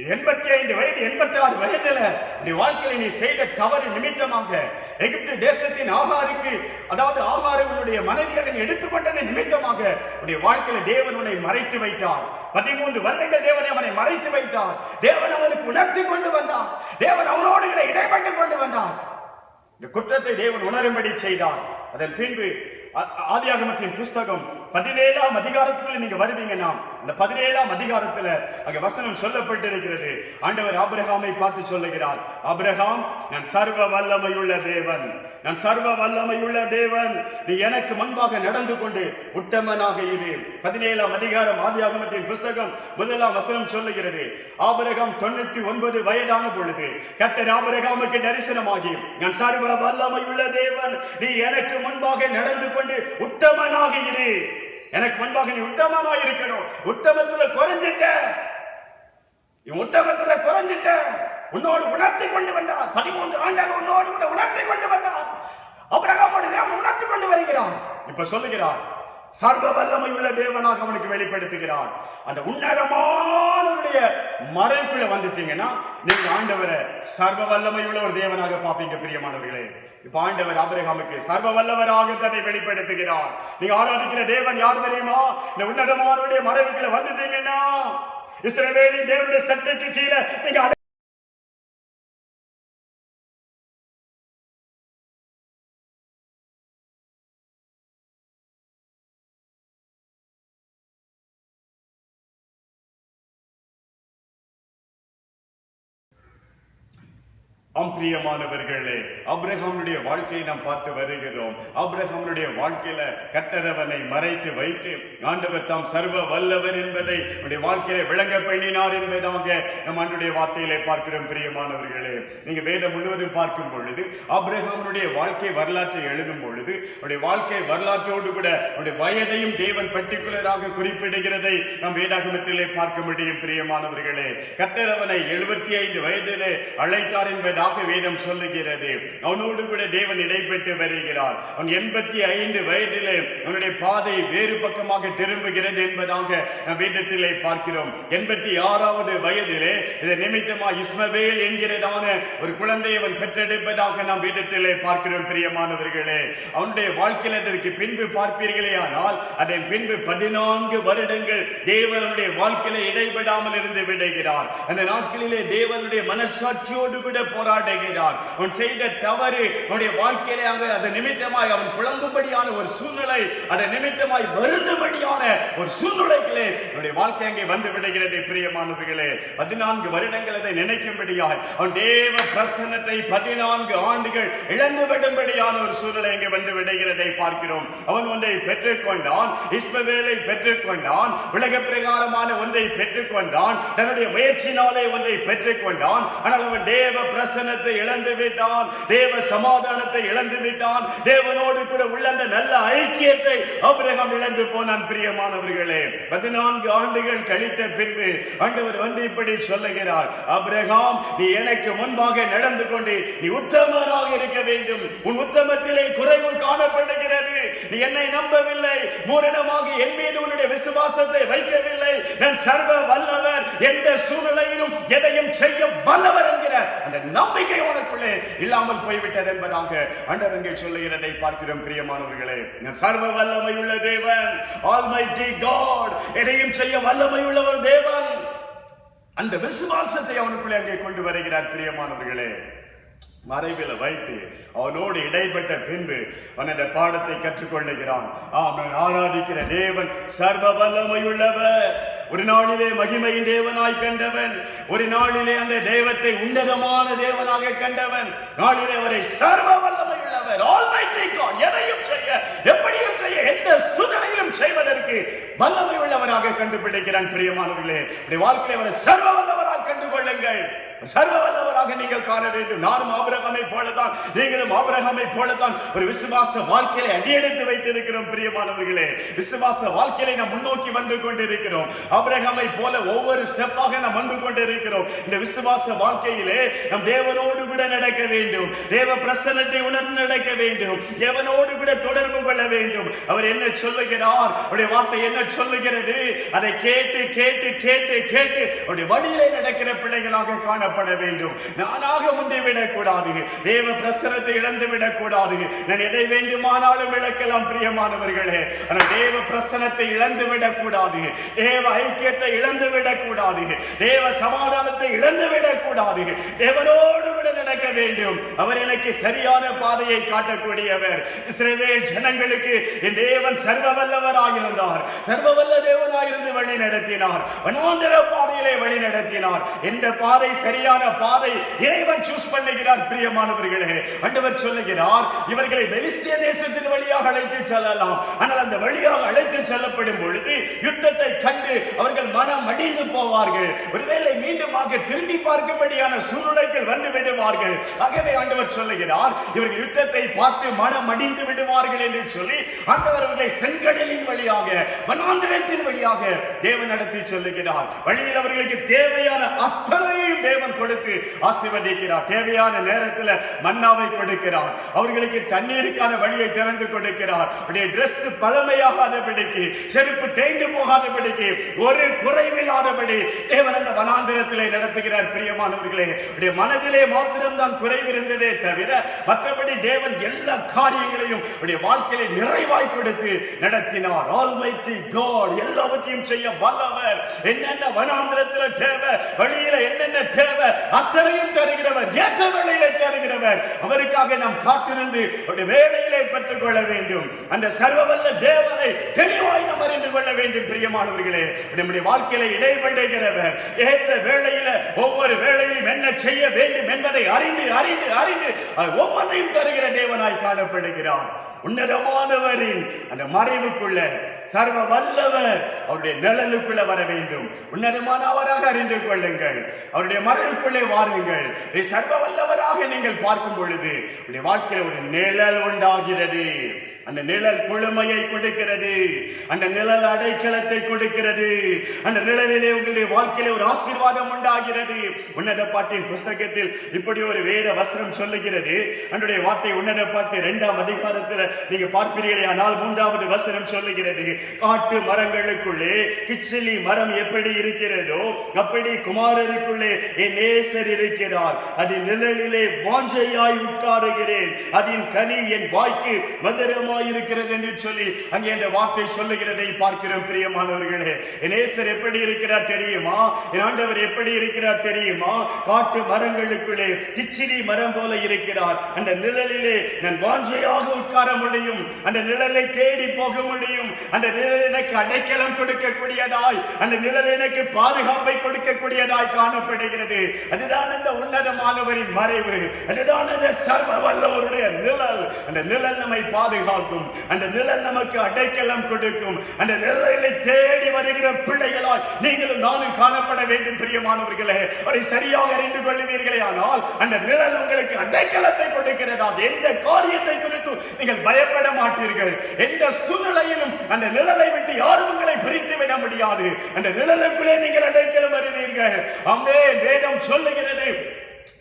85 வயது 86 வயதுல நீ வாழ்க்கையில நீ செய்த தவறு நிமித்தமாக எகிப்து தேசத்தின் ஆகாருக்கு, அதாவது ஆகாரங்களுடைய மனைவியரை எடுத்துக்கொண்டது நிமித்தமாக உன்னுடைய வாழ்க்கையில தேவன் உன்னை மறைத்து வைத்தார். 13 வருடங்கள் தேவனை அவனை மறைத்து வைத்தார். தேவன் அவனுக்கு உணர்த்தி கொண்டு வந்தார். தேவன் அவனோடு இடைப்பட்டு கொண்டு வந்தார். இந்த குற்றத்தை தேவன் உணரும்படி செய்தார். அதன் பின்பு ஆதியாகமத்தின் புஸ்தகம் 17ஆம் அதிகாரத்துக்குள்ள நீங்க வருவீங்கன்னா, இந்த 17ஆம் அதிகாரத்துல அங்க வசனம் சொல்லப்பட்டிருக்கிறது. ஆண்டவர் ஆபிரகாமை பார்த்து சொல்லுகிறார், ஆபிரகாம், நான் சர்வ வல்லமையுள்ள தேவன், நான் சர்வ வல்லமையுள்ள தேவன், நீ எனக்கு முன்பாக நடந்து கொண்டு உத்தமனாக இரு. 17ஆம் அதிகாரம் ஆதியாகமத்தின் புஸ்தகம் 1ஆம் வசனம் சொல்லுகிறது, ஆபிரகாம் 99 வயதான பொழுது கர்த்தர் ஆபிரகாமுக்கு தரிசனமாகி, நான் சர்வ வல்லமையுள்ள தேவன், நீ எனக்கு முன்பாக நடந்து கொண்டு உத்தமனாக இரு. எனக்கு முன்பாக நீ உத்தமனா இருக்கணும். உத்தமத்துல குறைஞ்சிட்ட, உத்தமத்துல குறைஞ்சிட்ட, உன்னோடு உணர்த்தி கொண்டு வந்தார். 13 ஆண்டுகள் உன்னோடு கூட உணர்த்தி கொண்டு வந்தார். ஆபிரகாமோடு தேவன் உணர்த்தி கொண்டு வருகிறார். இப்ப சொல்லுகிறார், சர்வ வல்லமையுள்ள தேவனாக அவனுக்கு வெளிப்படுத்துகிறார். அந்த உன்னதமானவருடைய மறைக்குள்ள வந்துட்டீங்கன்னா நீங்க ஆண்டவரை சர்வ வல்லமையுள்ள ஒரு தேவனாக பார்ப்பீங்க. பிரியமானவர்களே, இப்ப ஆண்டவர் ஆபிரகாமுக்கு சர்வ வல்லவராக தன்னை வெளிப்படுத்துகிறார். நீங்க ஆராதிக்கிற தேவன் யார் தெரியுமா? இந்த உன்னதமானவருடைய மறைவுக்குள்ள வந்துட்டீங்கன்னா இஸ்ரவேலின் தேவனுடைய சட்டைக்கு கீழே நீங்க பிரியமானவர்களே, ஆபிரகாமுடைய வாழ்க்கையை நாம் பார்த்து வருகிறோம். ஆபிரகாமுடைய வாழ்க்கையில கர்த்தரவனை மறைத்து வைத்து ஆண்டவர் தாம் சர்வ வல்லவர் என்பதை வாழ்க்கையில விளங்க பண்ணினார் என்பதாக நம் ஆண்டுடைய வார்த்தையிலே பார்க்கிறோம். பிரியமானவர்களே, நீங்க வேதம் முழுவதும் பார்க்கும் பொழுது ஆபிரகாமுடைய வாழ்க்கை வரலாற்றை எழுதும் பொழுது அவருடைய வாழ்க்கை வரலாற்றோடு கூட அவருடைய வயதையும் தேவன் பர்டிகுலராக குறிப்பிடுகிறதை நாம் வேதாகமத்திலே பார்க்க முடியும். பிரியமானவர்களே, கர்த்தரவனை 75 வயதிலே அழைத்தார் என்பதாக என்பதாக வேதம் சொல்லுகிறது. அவனோடு கூட தேவன் இடைப்பட்டு வருகிறார். அவன் 85 வயதிலே அவனுடைய பாதை வேறு பக்கமாக திரும்புகிறது என்பதாக வேதத்திலே பார்க்கிறோம். 86வது வயதிலே இதை நிமித்தமா இஸ்மவேல் என்கிறதான ஒரு குழந்தையை அவன் பெற்றெடுப்பதாக நாம் வேதத்திலே பார்க்கிறோம். பிரியமானவர்களே, அவனுடைய வாழ்க்கையில் அதற்கு பின்பு பார்ப்பீர்களே ஆனால் அதன் பின்பு 14 வருடங்கள் தேவனுடைய வாழ்க்கையில இடைபெடாமல் இருந்து விடுகிறார். அந்த நாட்களிலே தேவனுடைய மனசாட்சியோடு கூட போராடுகிறார். அவன் செய்த தவறு அவனுடைய வாழ்க்கையிலே அது நிமித்தமாய் அவன் புலம்பும்படியான ஒரு சூழ்நிலை, அதன் நிமித்தமாய் வருந்தும்படியான ஒரு சூழ்நிலைகளே அவனுடைய வாழ்க்கை அங்கே வந்து விடுகிறது. பிரியமானவர்களே, 14 வருடங்கள் அதை நினைக்கும்படியாய் அவன் தேவ பிரசன்னத்தை 14 ஆண்டுகள் இழந்து விடும்படியான ஒரு சூழ்நிலை அங்கே வந்து விடுகிறதை பார்க்கிறோம். அவன் ஒன்றை பெற்றுக்கொண்டான், இஸ்மவேலை பெற்றுக்கொண்டான், உலக பிரகாரமான ஒன்றை பெற்றுக்கொண்டான், தன்னுடைய முயற்சினாலே ஒன்றை பெற்றுக்கொண்டான். ஆனால் அவன் தேவ பிரசன்னத்தை இழந்து விட்டான், தேவ சமாதானத்தை இழந்து விட்டான், தேவனோடு கூட உள்ள அந்த நல்ல ஐக்கியத்தை ஆபிரகாம் இழந்து போனான். பிரியமானவர்களே, 14 ஆண்டுகள் கழித்த பின்பு ஆண்டவர் வந்து இப்படி சொல்லுகிறார், ஆபிரகாம், நீ எனக்கு முன்பாக நடந்து கொண்டு நீ உத்தமனாக இருக்க வேண்டும். உன் உத்தமத்திலே குறைவு காணப்படுகிறது. நீ என்னை நம்பவில்லை, பூரணமாக என் மீது உன்னுடைய விசுவாசத்தை வைக்கவில்லை. நான் சர்வ வல்லவர், எந்த சூழ்நிலையிலும் எதையும் செய்ய வல்லவர் என்கிற அந்த நம்பிக்கை உனக்குள்ளே இல்லாமல் போய்விட்டது என்பதாக ஆண்டவர் அங்கே சொல்லுகிறதை பார்க்கிறோம். பிரியமானவர்களே, நான் சர்வ வல்லமையுள்ள தேவன், ஆல்மைட்டி காட், எதையும் செய்ய வல்லமையுள்ள ஒரு தேவன். அந்த விசுவாசத்தை அவனுக்குள்ளே அங்கே கொண்டு வருகிறார். பிரியமானவர்களே, மறைவில் வைத்து அவனோடு இடைப்பட்ட பின்பு அவன் அந்த பாடத்தை கற்றுக்கொள்ளுகிறான். அவன் ஆராதிக்கிற தேவன் சர்வ வல்லமையுள்ளவர், ஒரு நாளிலே மகிமையின் தேவனாய் கண்டவன், ஒரு நாளிலே அந்த தெய்வத்தை உன்னதமான தேவனாக கண்டவன், நாளிலே அவரை சர்வ வல்லமையுள்ளவர், ஆல்மைட்டி காட், எதையும் செய்ய, எப்படியும் செய்ய, எந்த சூழ்நிலையிலும் செய்வதற்கு வல்லமை உள்ளவராக கண்டுபிடிக்கிறான். பிரியமானவர்களே, வாழ்க்கையை அவரை சர்வ வல்லவராக கண்டுகொள்ளுங்கள். சர்வ வல்லவராக நீங்கள் காண வேண்டும். நானும் ஆபிரகாமை போலதான், நீங்களும் ஆபிரகாமை போலதான் ஒரு விசுவாச வாழ்க்கையை அடியெடுத்து வைத்திருக்கிறோம். பிரியமானவர்களே, விசுவாச வாழ்க்கையை நாம் முன்னோக்கி வந்து கொண்டிருக்கிறோம். ஆபிரகாமை போல ஒவ்வொரு ஸ்டெப்பாக நாம் வந்து கொண்டிருக்கிறோம். இந்த விசுவாச வாழ்க்கையிலே நாம் தேவனோடு கூட நடக்க வேண்டும், தேவ பிரசன்னத்தை உணர்ந்து நடக்க வேண்டும், தேவனோடு கூட தொடர்பு கொள்ள வேண்டும். அவர் என்ன சொல்லுகிறார், அவருடைய வார்த்தை என்ன சொல்லுகிறது, அதை கேட்டு கேட்டு கேட்டு கேட்டு அவருடைய வழியிலே நடக்கிற பிள்ளைகளாக காண வேண்டும். நானாக முந்திவிடக் கூடாது, தேவ பிரசன்னத்தை இழந்து விடக் கூடாது. நான் எதை வேண்டுமானாலும் இழக்கலாம். பிரியமானவர்களே, ஆனால் தேவ பிரசன்னத்தை இழந்து விடக் கூடாது, தேவ ஐக்கியத்தை இழந்து விடக் கூடாது, தேவ சமாதானத்தை இழந்து விடக் கூடாது. தேவனோடு விட நடக்க வேண்டும். அவர் எனக்கு சரியான பாதையை காட்டக்கூடியவர். இஸ்ரவேல் ஜனங்களுக்கு என் தேவன் சர்வ வல்லவராயிருந்தார், சர்வ வல்ல தேவனாயிருந்து வழி நடத்தினார், வனாந்தர பாதையிலே வழி நடத்தினார். எந்த பாதை சரியான பாதை இறைவன் சூஸ் பண்ணுகிறார். பிரியமானவர்களே, ஆண்டவர் சொல்லுகிறார், இவர்களை பெலிஸ்திய தேசத்தின் வழியாக அழைத்து செல்லலாம். ஆனால் அந்த வழியாக அழைத்து செல்லப்படும் பொழுது யுத்தத்தை கண்டு அவர்கள் மனம் அடிந்து போவார்கள். ஒருவேளை மீண்டுமாக திரும்பி பார்க்கும்படியான சூழ்நிலைகள் வந்து விடுவார்கள். ஆகவே ஆண்டவர் சொல்லுகிறார், இவர்கள் யுத்தத்தை பார்த்து மனம் அடிந்து விடுவார்கள் என்று சொல்லி ஆண்டவர் அவர்களை செங்கடலின் வழியாக, வனாந்திரத்தின் வழியாக தேவன் நடத்தி சொல்லுகிறார். வழியில் அவர்களுக்கு தேவையான அத்தனையும் தேவன் கொடுத்து ஆசீர்வதிக்கிறார். தேவையான நேரத்தில் மன்னாவை கொடுக்கிறார். அவர்களுக்கு தண்ணீருக்கான வழியை திறந்து கொடுக்கிறார். டிரெஸ் பழமையாகாதபடிக்கு, செருப்பு தேய்ந்து போகாதபடிக்கு, ஒரு குறைவில்லாதபடி தேவன் அந்த வனாந்திரத்திலே நடத்துகிறார். பிரியமானவர்களே, மனதிலே மாத்திரம்தான் குறைவு இருந்ததே தவிர மற்றபடி தேவன் எல்லா காரியங்களையும் வாழ்க்கையிலே நிறைவாய் கொடுத்து நடத்தினார். ஆல்மைட்டி காட், எல்லாவற்றையும் செய்ய வல்லவர். என்னென்ன வனாந்திரத்தில் தேவை, வழியில என்னென்ன தேவை அத்தனையும் தருகிறவர், ஏற்ற வேளையிலே தருகிறவர். அவருக்காக நாம் காத்திருந்து வேளையிலே பெற்றுக் கொள்ள வேண்டும். அந்த சர்வவல்ல தேவனை தெளிவாய் நாம் அறிந்து கொள்ள வேண்டும். பிரியமானவர்களே, நம்முடைய வாழ்க்கையில இடைபடுகிறவர், ஏற்ற வேளையில ஒவ்வொரு வேளையிலும் என்ன செய்ய வேண்டும் என்பதை அறிந்து அறிந்து அறிந்து ஒவ்வொன்றையும் தருகிற தேவனாய் காணப்படுகிறார். உன்னதமானவரின் அந்த மறைவுக்குள்ள, சர்வ வல்லவர் அவருடைய நிழலுக்குள்ள வர வேண்டும். உன்னதமானவராக அறிந்து கொள்ளுங்கள், அவருடைய மறைவுக்குள்ளே வாருங்கள். சர்வ வல்லவராக நீங்கள் பார்க்கும் பொழுது உங்களுடைய வாழ்க்கையில ஒரு நிழல் உண்டாகிறது. அந்த நிழல் குளுமையை கொடுக்கிறது, அந்த நிழல் அடைக்கலத்தை கொடுக்கிறது, அந்த நிழலிலே உங்களுடைய வாழ்க்கையிலே ஒரு ஆசீர்வாதம் உண்டாகிறது. உன்னத பாட்டின் புஸ்தகத்தில் இப்படி ஒரு வேத வசனம் சொல்லுகிறது. அதனுடைய வார்த்தை உன்னத பாட்டு 2ஆம் அதிகாரத்தில் நீங்க பார்க்கிறீர்களே, ஆனால் 3வது வசனம் சொல்லுகிறது, காட்டு மரங்களுக்குள்ளே கிச்சிலி மரம் எப்படி இருக்கிறதோ அப்படி குமாரருக்குள்ளே என் நேசர் இருக்கிறார். அதன் நிழலிலே வாஞ்சையாய் உட்காருகிறேன், அதன் கனி என் வாய்க்கு மதுரமா இருக்கிறது என்று சொல்லி அங்கே இந்த வார்த்தை சொல்லுகிறதை பார்க்கிறோம். பிரியமானவர்களே, என் நேசர் எப்படி இருக்கிறார் தெரியுமா? என் ஆண்டவர் எப்படி இருக்கிறார் தெரியுமா? காட்டு மரங்களுக்குள்ளே கிச்சிலி மரம் போல இருக்கிறார். அந்த நிழலிலே நான் வாஞ்சையாக உட்கார முடியும், அந்த நிழலை தேடி போக முடியும். அந்த நிழல் எனக்கு அடைக்கலம் கொடுக்கக்கூடியதாய், அந்த நிழல் எனக்கு பாதுகாப்பை கொடுக்கக்கூடியதாய் காணப்படுகிறது. அதுதான் அந்த உன்னதமானவரின் மறைவு, அதுதான் அந்த சர்வ வல்லவருடைய நிழல். அந்த நிழல் நம்மை பாதுகாக்கும், அந்த நிழல் நமக்கு அடைக்கலம் கொடுக்கும். அந்த நிழலை தேடி வருகிற பிள்ளைகளால் நீங்களும் நானும் காணப்பட வேண்டும். பிரியமானவர்களே, அதை சரியாக அறிந்து கொள்வீர்களே ஆனால் அந்த நிழல் உங்களுக்கு அடைக்கலத்தை கொடுக்கிறதா. எந்த காரியத்தை குறித்து நீங்கள் பயப்பட மாட்டீர்கள். எந்த சூழ்நிலையிலும் அந்த நிழலை விட்டு யாரும் உங்களை பிரித்து விட முடியாது. அந்த நிழலுக்குள்ளே நீங்கள் அடைக்கலம் வருவீர்கள். ஆமென். வேதம் சொல்லுகிறது,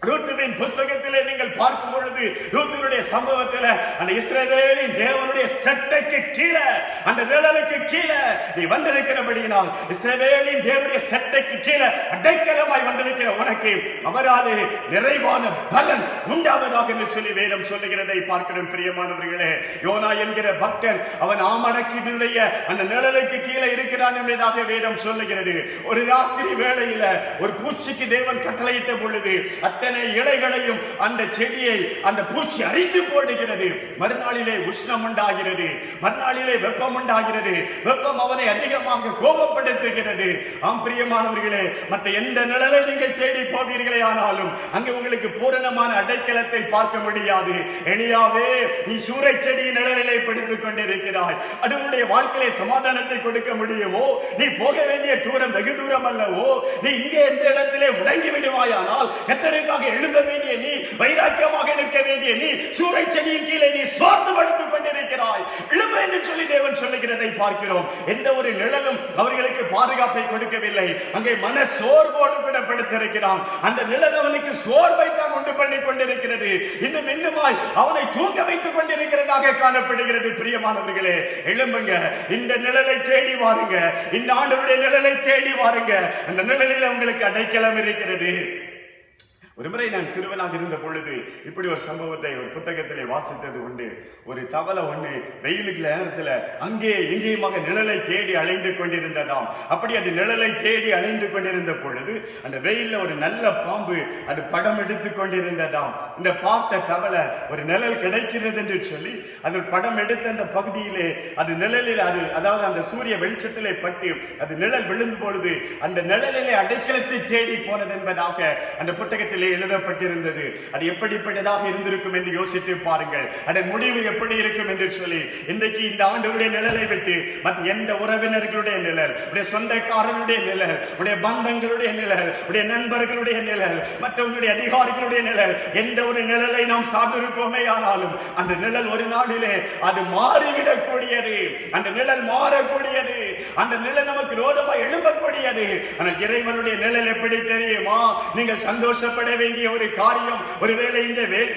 ரூத்துவின் புஸ்தகத்திலே நீங்கள் பார்க்கும் பொழுது ரூத்துவினுடைய சம்பவத்தில் அந்த இஸ்ரவேலின் தேவனுடைய சட்டைக்கு கீழே, அந்த நிழலுக்கு கீழே நீ வந்திருக்கிறபடியினால் இஸ்ரவேலின் தேவனுடைய சட்டைக்கு கீழே அடைக்கலமாய் வந்திருக்கிற உனக்கு அவராலே நிறைவான பலன் உண்டாவதாக என்று சொல்லி வேதம் சொல்லுகிறதை பார்க்கிறோம். பிரியமானவர்களே, யோனா என்கிற பக்தன் அவன் ஆமணக்கினுடைய அந்த நிழலுக்கு கீழே இருக்கிறான் என்பதாக வேதம் சொல்லுகிறது. ஒரு ராத்திரி வேளையில ஒரு பூச்சிக்கு தேவன் கட்டளையிட்ட பொழுது அத்தனை இலைகளையும் அந்த செடியை அந்த பூச்சி அரித்து போடுகிறது. மறுநாளிலே உஷ்ணம் உண்டாகிறது, மறுநாளிலே வெப்பம் உண்டாகிறது. வெப்பம் அவனை அதிகமாக கோபப்படுத்துகிறது. ஆம் பிரியமானவர்களே, மற்ற எந்த நிழலை நீங்கள் தேடி போவீர்களே ஆனாலும் அங்கே உங்களுக்கு பூரணமான அடைக்கலத்தை பார்க்க முடியாது. எலியாவே, நீ சூறை செடியின் நிழலிலே பிடித்துக் கொண்டிருக்கிறாய். அதனுடைய வாழ்க்கையிலே சமாதானத்தை கொடுக்க முடியுமோ? நீ போக வேண்டிய தூரம் வெகு தூரம் அல்லவோ? நீ இங்கே எந்த இடத்திலே முடங்கி விடுவாயானால் கர்த்தருக்காக எழுத வேண்டிய நீ, வைராக்கியமாக நிற்க வேண்டிய நீ, சூறை செடியின் கீழே நீ சோர்ந்து படுத்துக் கொண்டிருக்கிறாய். எழும்ப என்று சொல்லி தேவன் சொல்லுகிறதை பார்க்கிறோம். எந்த ஒரு நிழலும் அவர்களுக்கு பாதுகாப்பை கொடுக்கவில்லை. அங்கே மன சோர்வோடு கூட படுத்திருக்கிறான். அந்த நிழல் அவனுக்கு சோர்வை தான் உண்டு பண்ணி கொண்டிருக்கிறது. இன்னும் இன்னுமாய் அவனை தூங்க வைத்துக் கொண்டிருக்கிறதாக காணப்படுகிறது. பிரியமானவர்களே, எழும்புங்க, இந்த நிழலை தேடி வாருங்க, இந்த ஆண்டவருடைய நிழலை தேடி வாருங்க. அந்த நிழலில் உங்களுக்கு அடைக்கலம் இருக்கிறது. ஒரு முறை நான் சிறுவனாக இருந்த பொழுது இப்படி ஒரு சம்பவத்தை ஒரு புத்தகத்திலே வாசித்தது உண்டு. ஒரு தவளை ஒண்ணு வெயிலுக்கு நேரத்தில் அங்கே எங்கேயுமாக நிழலை தேடி அலைந்து கொண்டிருந்ததாம். அப்படி அது நிழலை தேடி அலைந்து கொண்டிருந்த பொழுது அந்த வெயில்ல ஒரு நல்ல பாம்பு அது படம் எடுத்து கொண்டிருந்ததாம். இந்த பார்த்த தவளை ஒரு நிழல் கிடைக்கிறது என்று சொல்லி அது படம் எடுத்த அந்த பகுதியிலே அது நிழலில் அது அதாவது அந்த சூரிய வெளிச்சத்திலே பட்டு அது நிழல் விழுந்த பொழுது அந்த நிழலிலே அடைக்கலத்தை தேடி போனது என்பதாக அந்த புத்தகத்தில் எழுதப்பட்டிருந்தது. அது எப்படிப்பட்டதாக இருந்திருக்கும் என்று யோசித்து பாருங்கள். அதன் முடிவு எப்படி இருக்கும் என்று சொல்லி இன்றைக்கு இந்த ஆண்டவருடைய நிழலை விட்டு மற்ற எந்த உறவினர்களுடைய நிழல், உடைய சொந்தக்காரர்களுடைய நிழல், உடைய பந்தங்களுடைய நிழல், உடைய நண்பர்களுடைய நிழல், மற்றவங்களுடைய அதிகாரிகளுடைய நிழல், எந்த ஒரு நிழலை நாம் சார்ந்திருப்போமே ஆனாலும் அந்த நிழல் ஒரு நாளிலே அது மாறிவிடக்கூடியது. அந்த நிழல் மாறக்கூடியது. அந்த நிழல் நமக்கு ரோதமாய் எழும்பக்கூடியது. ஆனால் இறைவனுடைய நிழல் எப்படி தெரியுமா? நீங்கள் சந்தோஷப்பட வேண்டிய ஒரு காரியம். ஒருவேளை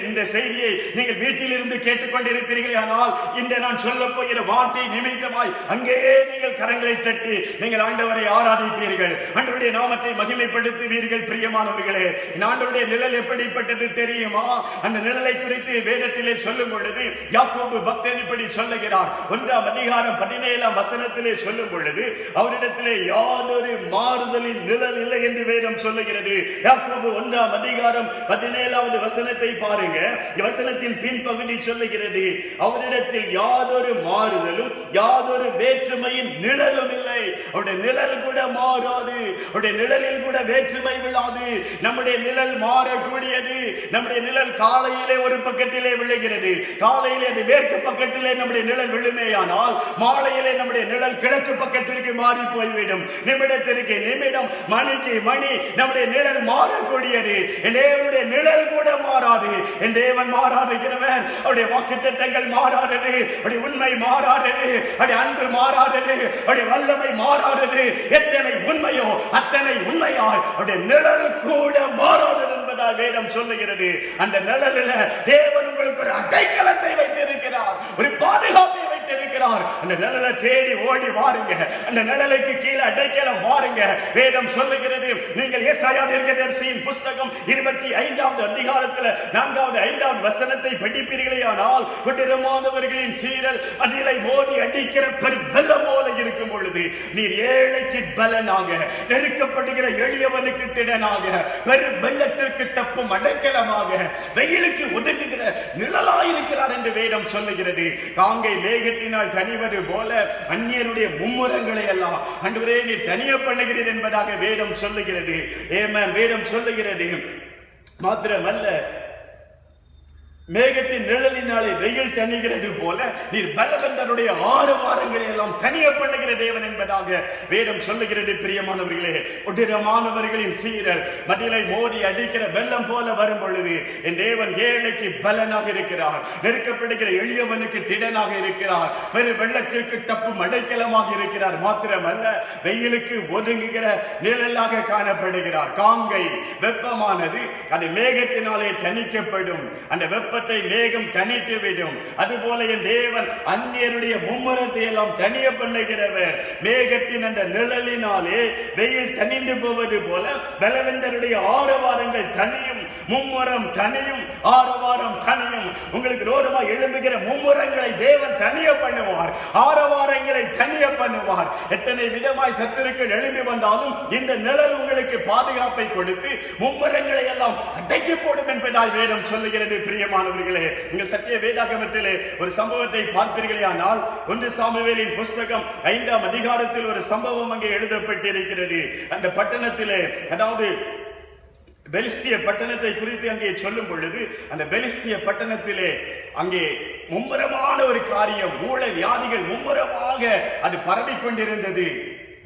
இந்த செய்தியை நீங்கள் வீட்டில் இருந்து கேட்டுக்கொண்டிருப்பீர்களே ஆனால் இந்த நான் சொல்ல போகிற வார்த்தை நிமித்தமாய் அங்கே நீங்கள் கரங்களை தட்டி நீங்கள் ஆண்டவரை ஆராதிப்பீர்கள், ஆண்டவருடைய நாமத்தை மகிமைப்படுத்துவீர்கள். பிரியமானவர்களே, ஆண்டவருடைய நிழல் எப்படிப்பட்டது தெரியுமா? அந்த நிழலை குறித்து வேதத்திலே சொல்லும் பொழுது யாக்கோபு பக்தன் இப்படி சொல்லுகிறார். 1ஆம் அதிகாரம் 17ஆம் வசனத்திலே சொல்லும் பொழுது அவரிடத்திலே யாதொரு மாறுதலின் நிழல் இல்லை என்று வேதம் சொல்லுகிறது. யாக்கோபு 1ஆம் அதிகாரம் 17வது வசனத்தை பாருங்க. வசனத்தின் பின்பகுதி சொல்லுகிறது, அவரிடத்தில் யாதொரு மாறுதலும் யாதொரு வேற்றுமையின் நிழலும் இல்லை. அவருடைய நிழல் கூட மாறாது, அவருடைய நிழலில் கூட வேற்றுமை விழாது. நம்முடைய நிழல் மாறக்கூடியது. நம்முடைய நிழல் காலையிலே ஒரு பக்கத்திலே விழுகிறது, காலையிலே அது மேற்கு பக்கத்திலே நம்முடைய நிழல் விழுமேயானால் மாலையிலே நம்முடைய நிழல் கிழக்கு பக்கத்திற்கு மாறி போய்விடும். நிமிடத்திற்கு நிமிடம், மணிக்கு மணி நம்முடைய நிழல் மாறக்கூடியது. என் தேவனுடைய நிழல் கூட மாறாது. என் தேவன் மாறாதுகிறவர். அவருடைய வாக்குத்தத்தங்கள் மாறாதது, அவருடைய உண்மை மாறாதது, அவருடைய அன்பு மாறாதது, அவருடைய வல்லமை மாறாதது. எத்தனை உண்மையோ அத்தனை உண்மையாய் அவருடைய நிழல் கூட மாறாதது என்பதாக வேதம் சொல்லுகிறது. அந்த நிழலில் தேவன் உங்களுக்கு ஒரு அடைக்கலத்தை வைத்திருக்கிறார், ஒரு பாதுகாப்பை வைத்திருக்கிறார். அந்த நிழலை தேடி ஓடி வாருங்க. அந்த நிழலுக்கு கீழே அடைக்கலம் வாருங்க. வேதம் சொல்லுகிறது, நீங்கள் ஏசாயா தீர்க்கதரிசியின் புஸ்தகம் 25வது அதிகாரத்தில் 4வது 5வது வசனத்தை படிப்பீர்களேயானால், கொடூரமானவர்களின் சீரல் அதிலை மோதி அடிக்கிற பெருவெள்ளம் போல இருக்கும் பொழுது நீர் ஏழைக்கு பலனாக, நெருக்கப்படுகிற எளியவனுக்கு திடனாக, பெரு வெள்ளத்திற்கு தப்பும் அடைக்கலமாக, வெயிலுக்கு ஒதுங்குகிற நிழலாயிருக்கிறார் என்று வேதம் சொல்லுகிறது. காங்கை மேகத்தினால் தனிவது போல அந்நியருடைய மும்முரங்களை எல்லாம் ஆண்டவரே நீர் தனிய பண்ணுகிறீர் என்பதாக வேதம் சொல்லுகிறது. ஆமென். வேதம் சொல்லுகிறது. மாத்திரமல்ல, மேகத்தின் நிழலினாலே வெயில் தணிகிறது போல நீர் பலவந்தருடைய 6 வாரங்களை எல்லாம் தனிய பண்ணுகிற தேவன் என்பதாக வேதம் சொல்லுகிறது. பிரியமானவர்களே, கொடூரமானவர்களின் சீரல் மதிலை மோதி அடிக்கிற வெள்ளம் போல வரும் பொழுது என் தேவன் ஏழைக்கு பலனாக இருக்கிறார், நெருக்கப்படுகிற எளியவனுக்கு திடனாக இருக்கிறார், பெரு வெள்ளத்திற்கு தப்பும் அடைக்கலமாக இருக்கிறார். மாத்திரமல்ல, வெயிலுக்கு ஒதுங்குகிற நிழலாக காணப்படுகிறார். காங்கை வெப்பமானது அது மேகத்தினாலே தணிக்கப்படும். அந்த வெப்பத்தை மேகம் தனித்து விடும். அதுபோல என் தேவன் அந்நியருடைய மும்முரத்தை எல்லாம் தனிய பண்ணுகிறவர். மேகத்தின் அந்த நிழலினாலே வெயில் தனிந்து போவது போல பலவந்தருடைய 6 வாரங்கள் தனியும், மும்முரம் தனியும், 6 வாரம் தனியும். உங்களுக்கு ரோரமாக எழும்புகிற மும்முரங்களை தேவன் தனிய பண்ணுவார், 6 வாரங்களை தனிய பண்ணுவார். எத்தனை விதமாய் சத்துருக்கள் எழும்பி வந்தாலும் இந்த நிழல் உங்களுக்கு பாதுகாப்பை கொடுத்து மும்முரங்களை எல்லாம் அடக்கி போடும் என்பதால் வேதம் சொல்லுகிறது. பிரியமானவர்களே, நீங்கள் சத்திய வேதாகமத்திலே ஒரு சம்பவத்தை பார்ப்பீர்களேயானால், 1 சாமுவேலின் புஸ்தகம் 5ஆம் அதிகாரத்தில் ஒரு சம்பவம் அங்கே எழுதப்பட்டிருக்கிறது. அந்த பட்டணத்திலே, அதாவது பெலிஸ்திய பட்டணத்தை குறித்து அங்கே சொல்லும் பொழுது, அந்த பெலிஸ்திய பட்டணத்திலே அங்கே மும்முரமான ஒரு காரியம், மூளை வியாதிகள் மும்முரமாக அது பரவி கொண்டிருந்தது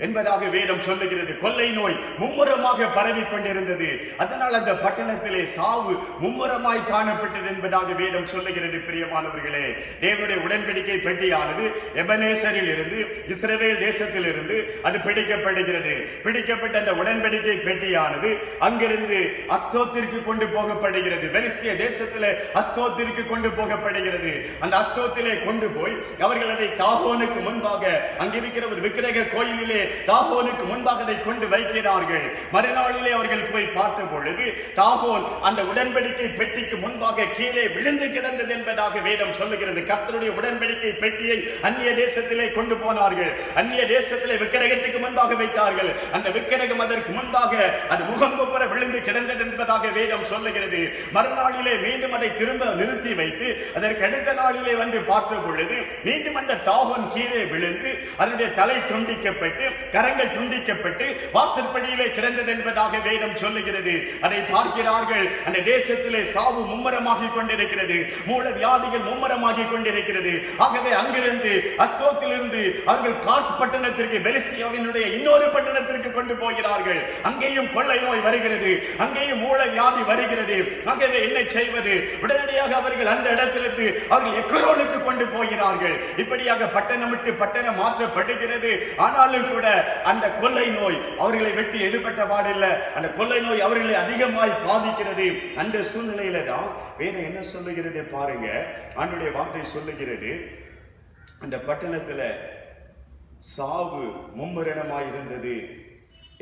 என்பதாக வேதம் சொல்லுகிறது. கொள்ளை நோய் மும்முரமாக பரவி கொண்டிருந்தது. அதனால் அந்த பட்டணத்திலே சாவு மும்முரமாய் காணப்பட்டது என்பதாக வேதம் சொல்லுகிறது. பிரியமானவர்களே, தேவனுடைய உடன்படிக்கை பெட்டியானது எபனேசரில் இருந்து, இஸ்ரவேல் தேசத்தில் இருந்து அது பிடிக்கப்படுகிறது. பிடிக்கப்பட்ட அந்த உடன்படிக்கை பெட்டியானது அங்கிருந்து அஸ்தோத்திற்கு கொண்டு போகப்படுகிறது. பெலிஸ்திய தேசத்திலே அஸ்தோத்திற்கு கொண்டு போகப்படுகிறது. அந்த அஸ்தோத்திலே கொண்டு போய் அவர்கள் அதை தாகோனுக்கு முன்பாக, அங்கிருக்கிற ஒரு விக்கிரக கோயிலிலே தாகோனுக்கு முன்பாக அதை கொண்டு வைக்கிறார்கள். மறுநாளிலே அவர்கள் போய் பார்த்த பொழுது தாகோன் அந்த உடன்படிக்கை பெட்டிக்கு முன்பாக கீழே விழுந்து கிடந்தது என்பதாக வேதம் சொல்லுகிறது. கர்த்தருடைய உடன்படிக்கை பெட்டியை அந்நிய தேசத்திலே கொண்டு போனார்கள். அந்நிய தேசத்திலே விக்கிரகத்துக்கு முன்பாக வைத்தார்கள். அந்த விக்கிரகம் அதற்கு முன்பாக அது முகங்குப்புற விழுந்து கிடந்தது என்பதாக வேதம் சொல்லுகிறது. மறுநாளிலே மீண்டும் அதை திரும்ப நிறுத்தி வைத்து அதற்கு அடுத்த நாளிலே வந்து பார்த்த பொழுது மீண்டும் அந்த தாகோன் கீழே விழுந்து அதனுடைய தலை துண்டிக்கப்பட்டு கரங்கள் துண்டிக்கப்பட்டு வாசற்படியிலே கிடந்தது என்பதாக வேதம் சொல்லுகிறது. அதை பார்க்கிறார்கள். அந்த தேசத்திலே சாவு மும்முரமாகி கொண்டிருக்கிறது, மூல வியாதிகள் மும்முரமாகி கொண்டிருக்கிறது. ஆகவே அங்கிருந்து அஸ்தோத்திலிருந்து அவர்கள் காத் பட்டணத்திற்கு, பெலிஸ்தியாவினுடைய இன்னொரு பட்டணத்திற்கு கொண்டு போகிறார்கள். அங்கேயும் கொள்ளை நோய் வருகிறது, அங்கேயும் மூல வியாதி வருகிறது. ஆகவே என்ன செய்வது? உடனடியாக அவர்கள் அந்த இடத்திலிருந்து அவர்கள் எக்ரோனுக்கு கொண்டு போகிறார்கள். இப்படியாக பட்டணம் விட்டு பட்டணம் மாற்றப்படுகிறது. ஆனாலும் கூட அந்த கொள்ளை நோய் அவர்களை வெட்டி எடுபட்ட பாடில்லை. அந்த கொள்ளை நோய் அவர்களை அதிகமாய் பாதிக்கிறது. அந்த சூழ்நிலையில தான் வேதம் என்ன சொல்லுகிறது பாருங்க. ஆண்டவருடைய வார்த்தை சொல்லுகிறது, அந்த பட்டணத்துல சாவு மும்முரமாய் இருந்தது.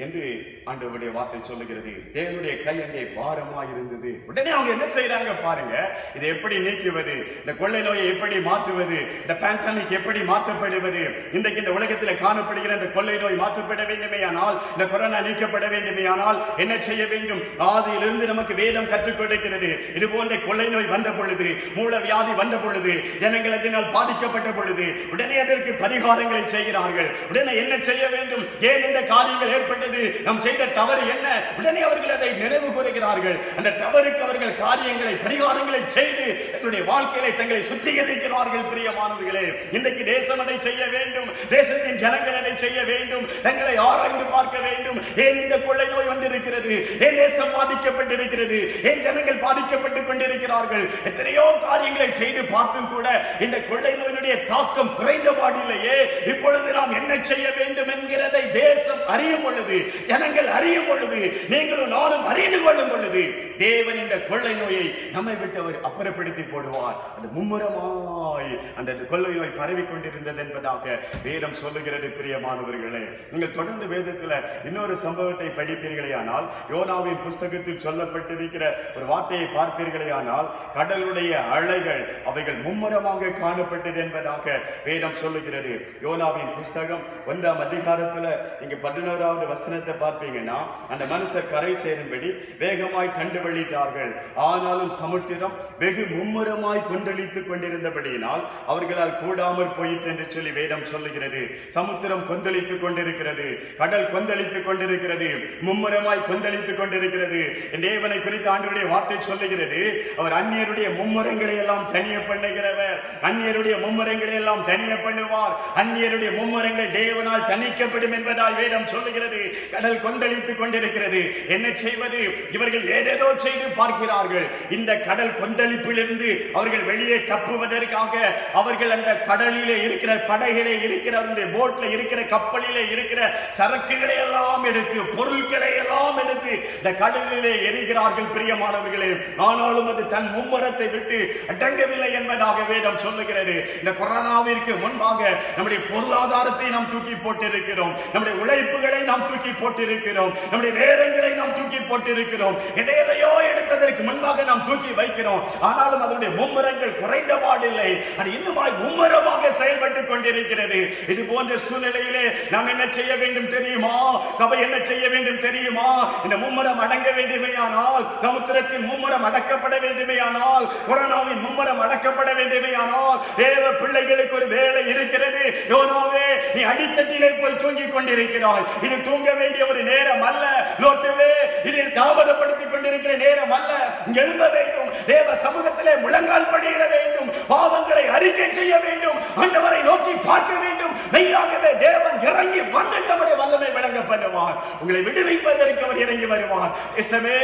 என்று ஆண்டவருடைய வார்த்தை சொல்லுகிறது. தேவனுடைய கை அங்கே பாரமாய் இருந்தது. உடனே அவங்க என்ன செய்யறாங்க பாருங்க, இதை எப்படி நீக்குவது, இந்த கொள்ளை நோயை எப்படி மாற்றுவது, இந்த பேண்டமிக் எப்படி மாற்றப்படுவது, இன்றைக்கு இந்த உலகத்தில் காணப்படுகிற இந்த கொள்ளை நோய் மாற்றப்பட வேண்டுமே ஆனால், இந்த கொரோனா நீக்கப்பட வேண்டுமே ஆனால் என்ன செய்ய வேண்டும்? ஆதியிலிருந்து நமக்கு வேதம் கற்றுக் கொடுக்கிறது. இது போன்ற கொள்ளை நோய் வந்த பொழுது, மூல வியாதி வந்த பொழுது, ஜனங்கள் அதனால் பாதிக்கப்பட்ட பொழுது உடனே அதற்கு பரிகாரங்களை செய்கிறார்கள். உடனே என்ன செய்ய வேண்டும், ஏன் இந்த காரியங்கள் ஏற்பட்டது, நாம் செய்த தவறு என்ன, உடனே அவர்கள் அதை நினைவு கூறுகிறார்கள். அந்த தவறுக்கு அவர்கள் காரியங்களை பரிகாரங்களை செய்து தங்களுடைய வாழ்க்கையை தங்களை சுத்திகரிக்கிறார்கள். பிரியமானவர்களே, இன்றைக்கு தேசம் அதை செய்ய வேண்டும், தேசத்தின் ஜனங்கள் அதை செய்ய வேண்டும், தங்களை ஆராய்ந்து பார்க்க வேண்டும். ஏன் இந்த கொள்ளை நோய் வந்திருக்கிறது, ஏன் தேசம் பாதிக்கப்பட்டிருக்கிறது, ஏன் ஜனங்கள் பாதிக்கப்பட்டுக் கொண்டிருக்கிறார்கள், எத்தனையோ காரியங்களை செய்து பார்த்தும் கூட இந்த கொள்ளை நோயினுடைய தாக்கம் குறைந்த பாடில்லையே. இப்பொழுது நாம் என்ன செய்ய வேண்டும் என்கிறதை தேசம் அறியும் பொழுது, ஜனங்கள் அறியும் பொழுது, நீங்களும் நானும் அறிந்து கொள்ளும் பொழுது, தேவன் இந்த கொள்ளை நோயை நம்மை விட்டு அவர் அப்புறப்படுத்தி போடுவார். அந்த மும்முரமாய் அந்த கொள்ளை நோய் பரவி கொண்டிருந்தது என்பதாக வேதம் சொல்லுகிறது. பிரியமானவர்களே, நீங்கள் தொடர்ந்து வேதத்தில் இன்னொரு சம்பவத்தை படிப்பீர்களே ஆனால், யோனாவின் புஸ்தகத்தில் சொல்லப்பட்டிருக்கிற ஒரு வார்த்தையை பார்ப்பீர்களே ஆனால், கடலுடைய அலைகள் அவைகள் மும்முரமாக காணப்பட்டது என்பதாக வேதம் சொல்லுகிறது. யோனாவின் புஸ்தகம் 1ஆம் அதிகாரத்தில் நீங்க 11வது வசனத்தை பார்ப்பீங்கன்னா, அந்த மனுஷர் கரை சேரும்படி வேகமாய் கண்டுபிடித்தார்கள், ஆனாலும் சமுத்திரம் வெகு மும்முரமாய் கொந்தளித்துக் கொண்டிருந்தபடியினால் அவர்களால் கூடாமல் போயிற்று என்று சொல்லி வேதம் சொல்லுகிறது. சமுத்திரம் கொந்தளித்துக் கொண்டிருக்கிறது, கடல் கொந்தளித்துக் கொண்டிருக்கிறது, மும்முரமாய் கொந்தளித்துக் கொண்டிருக்கிறது. தேவனை குறித்து ஆண்டவருடைய வார்த்தை சொல்லுகிறது, அவர் அந்நியருடைய மும்முரங்களை எல்லாம் தனிய பண்ணுகிறவர், அந்நியருடைய மும்முரங்களை எல்லாம் தனிய பண்ணுவார், அந்நியருடைய மும்முரங்கள் தேவனால் தணிக்கப்படும் என்பதால் வேதம் சொல்லுகிறது. கடல் கொந்தளித்துக் கொண்டிருக்கிறது, என்ன செய்வது? இவர்கள் ஏதேதோ செய்து பார்க்கிறார்கள். இந்த கடல் கொந்தளிப்பிலிருந்து அவர்கள் வெளியே தப்புவதற்காக அவர்கள் அந்த கடலிலே இருக்கிற படகிலே இருக்கிற போட்ல இருக்கிற கப்பலிலே இருக்கிற சரக்குகளை எல்லாம் எடுத்து, பொருட்களை எல்லாம் எடுத்து இந்த கடலிலே எரிகிறார்கள். பிரியமானவர்களே, ஆனாலும் அது தன் மும்முரத்தை விட்டு அடங்கவில்லை என்பதாக வேதம் சொல்லுகிறது. இந்த கொரோனாவிற்கு முன்பாக நம்முடைய பொருளாதாரத்தை நாம் தூக்கி போட்டிருக்கிறோம், நம்முடைய உழைப்புகளை நாம் தூக்கி போட்டிருக்கிறோம், நம்முடைய நேரங்களை நாம் தூக்கி போட்டிருக்கிறோம், எதையோ எடுத்ததற்கு முன்பாக நாம் தூக்கி வைக்கிறோம். ஆனாலும் அதனுடைய மும்முரங்கள் குறைந்த பாடில்லை, அது இன்னுமாய் மும்முரமாக செயல்பட்டுக் கொண்டிருக்கிறது. இது போன்ற சூழ்நிலையிலே நாம் என்ன செய்ய வேண்டும் தெரியுமா? சபை என்ன செய்ய வேண்டும் தெரியுமா? இந்த மும்முரம் அடங்க வேண்டுமேயானால், சமுத்திரத்தின் மும்முரம் அடக்கப்பட வேண்டுமேயானால், கொரோனாவின் மும்முரம் அடக்கப்பட வேண்டுமேயானால், தேவ பிள்ளைகளுக்கு ஒரு வேலை இருக்கிறது. யோனாவே, நீ அடித்தட்டிலே போய் தூங்கிக் கொண்டிருக்கிறாய், இது தூங்க வேண்டிய ஒரு நேரம் அல்ல. லோத்துவே, இது தாமதப்படுத்திக் கொண்டிருக்கிற நேரம் அல்ல. எழும்ப வேண்டும், தேவ சமூகத்திலே முழங்கால் படியிட வேண்டும், பாவங்களை அறிக்கை செய்ய வேண்டும், ஆண்டவரை நோக்கி பார்க்க வேண்டும். மெய்யாகவே தேவன் இறங்கி வந்து நம்முடைய வல்லமை விளங்க பண்ணுவார். உங்களை விடுவிப்பதற்கு அவர் இறங்கி வருவார். இயேசுவே,